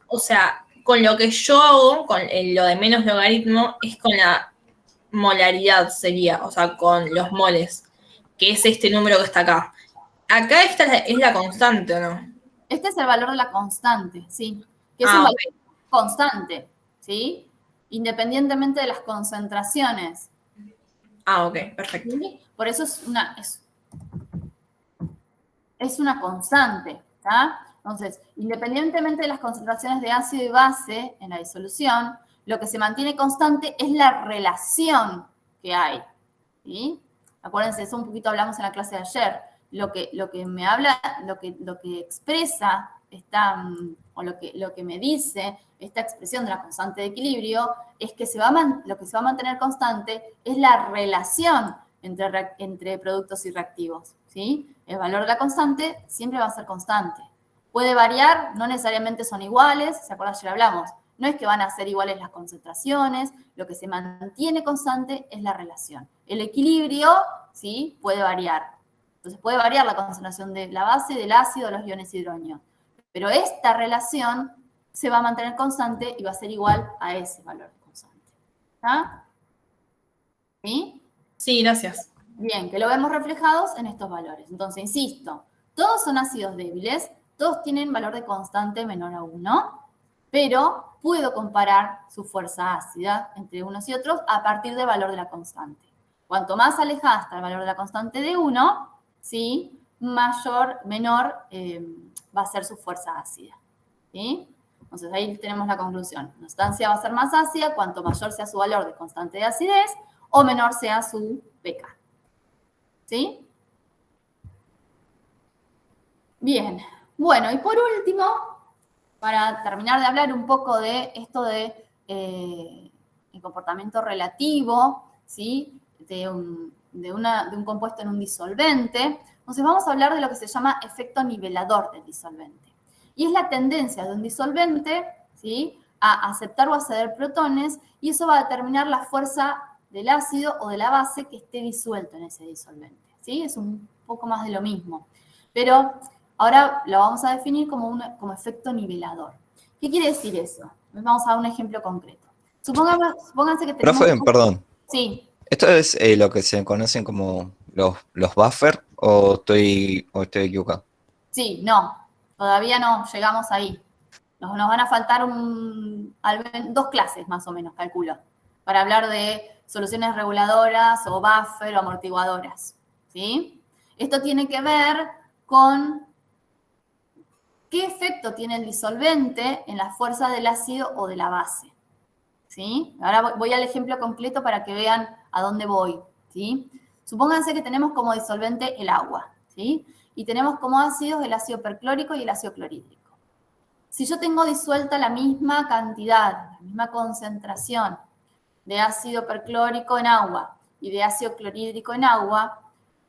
O sea, con lo que yo hago, con lo de menos logaritmo, es con la molaridad sería, o sea, con los moles, que es este número que está acá. Acá esta es la constante, ¿o no? Este es el valor de la constante, sí. Que es un valor constante, ¿sí? Independientemente de las concentraciones. Ok, perfecto. ¿Sí? Por eso es una constante, ¿está? Entonces, independientemente de las concentraciones de ácido y base en la disolución, lo que se mantiene constante es la relación que hay, ¿sí? Acuérdense, eso un poquito hablamos en la clase de ayer. Lo que me habla, lo que expresa o lo que me dice esta expresión de la constante de equilibrio es que lo que se va a mantener constante es la relación entre productos y reactivos, ¿sí? El valor de la constante siempre va a ser constante. Puede variar, no necesariamente son iguales, ¿se acuerdan? Ayer hablamos. No es que van a ser iguales las concentraciones, lo que se mantiene constante es la relación. El equilibrio, ¿sí? Puede variar. Entonces puede variar la concentración de la base, del ácido, los iones hidrógeno. Pero esta relación se va a mantener constante y va a ser igual a ese valor constante. ¿Está? ¿Sí? Sí, gracias. Bien, que lo vemos reflejados en estos valores. Entonces, insisto, todos son ácidos débiles, todos tienen valor de constante menor a 1, pero puedo comparar su fuerza ácida entre unos y otros a partir del valor de la constante. Cuanto más alejada está el valor de la constante de 1, ¿sí? Menor va a ser su fuerza ácida. ¿Sí? Entonces ahí tenemos la conclusión. La sustancia va a ser más ácida cuanto mayor sea su valor de constante de acidez o menor sea su pK. ¿Sí? Bien. Bueno, y por último, para terminar de hablar un poco de esto de el comportamiento relativo, ¿sí? de un compuesto en un disolvente, entonces vamos a hablar de lo que se llama efecto nivelador del disolvente. Y es la tendencia de un disolvente, ¿sí? a aceptar o a ceder protones, y eso va a determinar la fuerza del ácido o de la base que esté disuelto en ese disolvente. ¿Sí? Es un poco más de lo mismo. Pero ahora lo vamos a definir como efecto nivelador. ¿Qué quiere decir eso? Vamos a dar un ejemplo concreto. Supónganse que tenemos... Profe, perdón. Sí. ¿Esto es lo que se conocen como los buffer o estoy equivocado? Sí, no. Todavía no llegamos ahí. Nos van a faltar 2 clases más o menos, calculo, para hablar de soluciones reguladoras o buffer o amortiguadoras. ¿Sí? Esto tiene que ver con qué efecto tiene el disolvente en la fuerza del ácido o de la base. ¿Sí? Ahora voy al ejemplo completo para que vean a dónde voy. ¿Sí? Supónganse que tenemos como disolvente el agua. ¿Sí? Y tenemos como ácidos el ácido perclórico y el ácido clorhídrico. Si yo tengo disuelta la misma cantidad, la misma concentración de ácido perclórico en agua y de ácido clorhídrico en agua,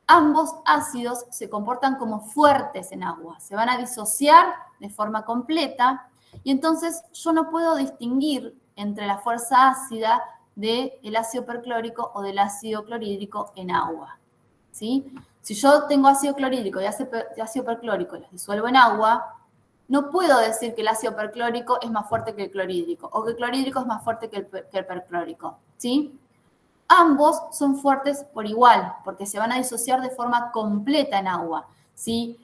ambos ácidos se comportan como fuertes en agua, se van a disociar de forma completa y entonces yo no puedo distinguir entre la fuerza ácida del ácido perclórico o del ácido clorhídrico en agua. ¿Sí? Si yo tengo ácido clorhídrico y ácido perclórico y los disuelvo en agua, no puedo decir que el ácido perclórico es más fuerte que el clorhídrico o que el clorhídrico es más fuerte que el perclórico. ¿Sí? Ambos son fuertes por igual, porque se van a disociar de forma completa en agua. Si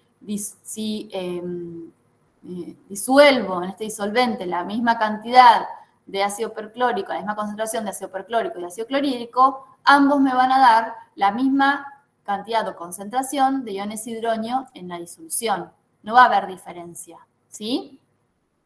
disuelvo en este disolvente la misma cantidad de ácido perclórico, la misma concentración de ácido perclórico y de ácido clorhídrico, ambos me van a dar la misma cantidad o concentración de iones hidronio en la disolución. No va a haber diferencia, ¿sí?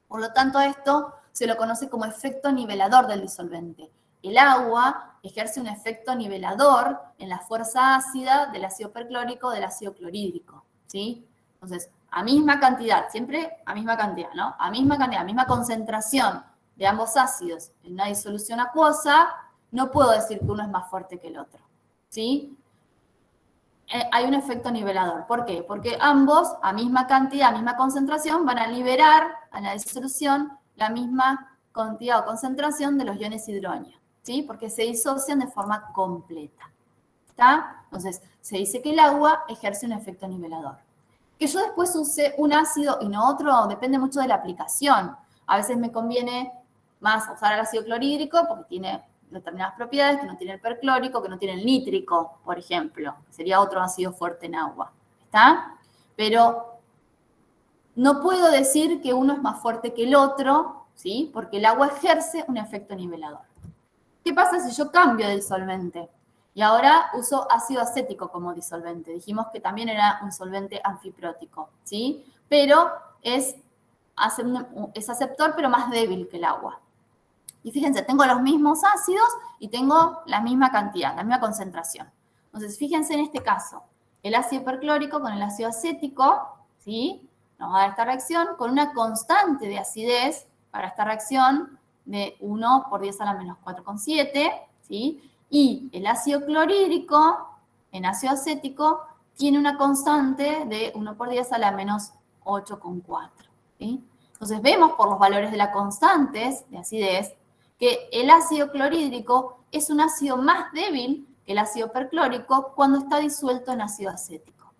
Por lo tanto, esto se lo conoce como efecto nivelador del disolvente. El agua ejerce un efecto nivelador en la fuerza ácida del ácido perclórico del ácido clorhídrico, ¿sí? Entonces, a misma cantidad, siempre a misma cantidad, ¿no? A misma cantidad, a misma concentración de ambos ácidos en una disolución acuosa, no puedo decir que uno es más fuerte que el otro, ¿sí? Hay un efecto nivelador. ¿Por qué? Porque ambos, a misma cantidad, a misma concentración, van a liberar a la disolución la misma cantidad o concentración de los iones hidronio, ¿sí? Porque se disocian de forma completa. ¿Está? Entonces, se dice que el agua ejerce un efecto nivelador. Que yo después use un ácido y no otro, depende mucho de la aplicación. A veces me conviene más usar el ácido clorhídrico porque tiene determinadas propiedades que no tiene el perclórico, que no tiene el nítrico, por ejemplo, que sería otro ácido fuerte en agua. ¿Está? Pero no puedo decir que uno es más fuerte que el otro, ¿sí? Porque el agua ejerce un efecto nivelador. ¿Qué pasa si yo cambio de disolvente? Y ahora uso ácido acético como disolvente. Dijimos que también era un solvente anfiprótico, ¿sí? Pero es aceptor, pero más débil que el agua. Y fíjense, tengo los mismos ácidos y tengo la misma cantidad, la misma concentración. Entonces, fíjense en este caso, el ácido perclórico con el ácido acético, ¿sí? Nos va a dar esta reacción con una constante de acidez para esta reacción de 1 por 10 a la menos 4,7, ¿sí? Y el ácido clorhídrico en ácido acético tiene una constante de 1 por 10 a la menos 8,4, ¿sí? Entonces, vemos por los valores de las constantes de acidez que el ácido clorhídrico es un ácido más débil que el ácido perclórico cuando está disuelto en ácido acético.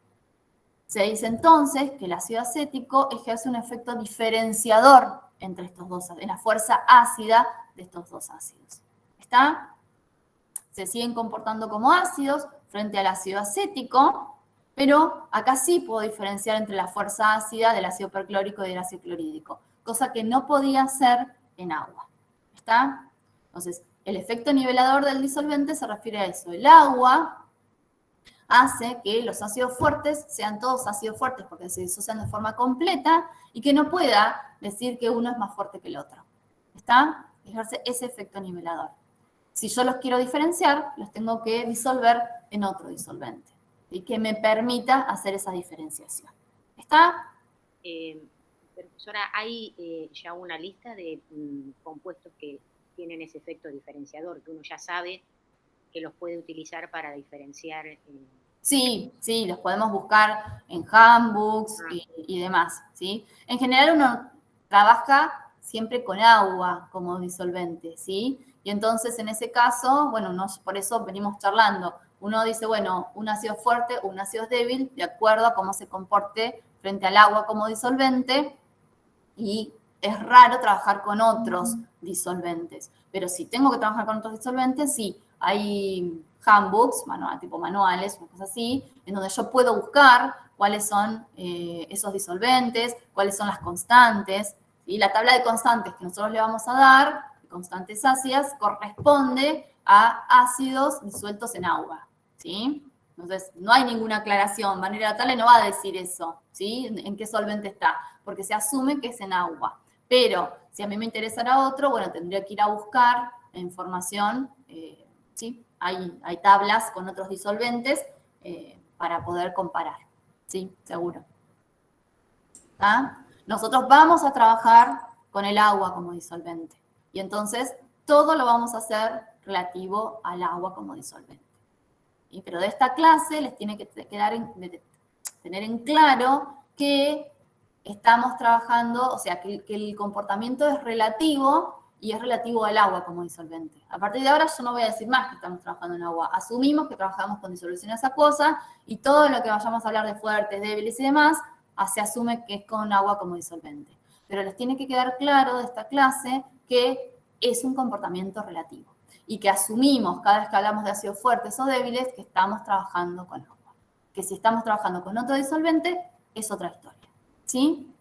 Se dice entonces que el ácido acético ejerce un efecto diferenciador entre estos dos, en la fuerza ácida de estos dos ácidos. ¿Está? se siguen comportando como ácidos frente al ácido acético, pero acá sí puedo diferenciar entre la fuerza ácida del ácido perclórico y del ácido clorhídrico, cosa que no podía hacer en agua. ¿Está? Entonces, el efecto nivelador del disolvente se refiere a eso. El agua hace que los ácidos fuertes sean todos ácidos fuertes porque se disocian de forma completa y que no pueda decir que uno es más fuerte que el otro. ¿Está? Ejerce ese efecto nivelador. Si yo los quiero diferenciar, los tengo que disolver en otro disolvente y que me permita hacer esa diferenciación. ¿Está? Profesora, ¿hay ya una lista de compuestos que tienen ese efecto diferenciador, que uno ya sabe que los puede utilizar para diferenciar? Sí, los podemos buscar en handbooks y demás, ¿sí? En general uno trabaja siempre con agua como disolvente, ¿sí? Y entonces en ese caso, bueno, por eso venimos charlando. Uno dice, bueno, un ácido fuerte o un ácido débil, de acuerdo a cómo se comporte frente al agua como disolvente, y es raro trabajar con otros disolventes. Pero si tengo que trabajar con otros disolventes, sí, hay handbooks, tipo manuales, cosas así, en donde yo puedo buscar cuáles son esos disolventes, cuáles son las constantes. ¿Sí? La tabla de constantes que nosotros le vamos a dar, constantes ácidas, corresponde a ácidos disueltos en agua. ¿Sí? Entonces, no hay ninguna aclaración. Manera Tale no va a decir eso, ¿sí? En qué solvente está, porque se asume que es en agua. Pero, si a mí me interesara otro, bueno, tendría que ir a buscar información, ¿sí? Hay tablas con otros disolventes para poder comparar, ¿sí? Seguro. ¿Ah? Nosotros vamos a trabajar con el agua como disolvente. Y entonces, todo lo vamos a hacer relativo al agua como disolvente. Pero de esta clase les tiene que tener en claro que estamos trabajando, o sea, que el comportamiento es relativo y es relativo al agua como disolvente. A partir de ahora yo no voy a decir más que estamos trabajando en agua. Asumimos que trabajamos con disoluciones acuosas y todo lo que vayamos a hablar de fuertes, débiles y demás, se asume que es con agua como disolvente. Pero les tiene que quedar claro de esta clase que es un comportamiento relativo. Y que asumimos cada vez que hablamos de ácidos fuertes o débiles que estamos trabajando con agua. Que si estamos trabajando con otro disolvente, es otra historia. ¿Sí?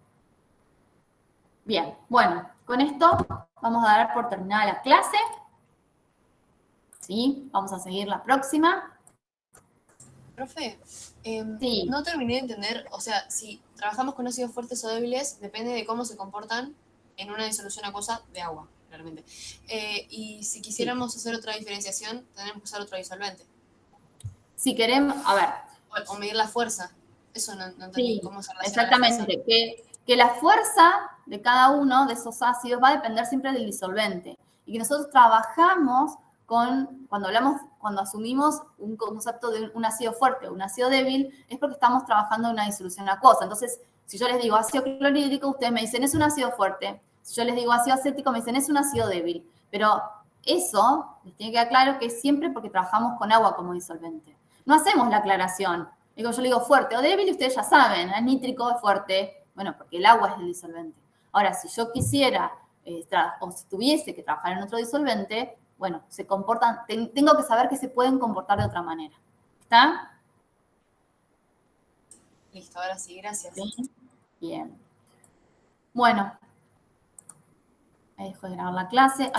Bien, bueno, con esto vamos a dar por terminada la clase. ¿Sí? Vamos a seguir la próxima. Profe, Sí. no terminé de entender, o sea, si trabajamos con ácidos fuertes o débiles, depende de cómo se comportan en una disolución acuosa de agua, claramente. Y si quisiéramos hacer otra diferenciación, tenemos que usar otro disolvente. Si queremos, a ver. O medir la fuerza. Eso no entendí, cómo se relaciona exactamente, la fuerza. Que la fuerza de cada uno de esos ácidos va a depender siempre del disolvente. Y que nosotros trabajamos cuando asumimos un concepto de un ácido fuerte o un ácido débil, es porque estamos trabajando en una disolución acuosa. Entonces, si yo les digo ácido clorhídrico, ustedes me dicen, es un ácido fuerte. Si yo les digo ácido acético, me dicen, es un ácido débil. Pero eso les tiene que quedar claro que es siempre porque trabajamos con agua como disolvente. No hacemos la aclaración. Yo le digo fuerte o débil y ustedes ya saben, es nítrico, es fuerte. Bueno, porque el agua es el disolvente. Ahora, si yo quisiera, o si tuviese que trabajar en otro disolvente, bueno, se comportan, tengo que saber que se pueden comportar de otra manera. ¿Está? Listo, ahora sí, gracias. Bien. Bueno, me dejo de grabar la clase.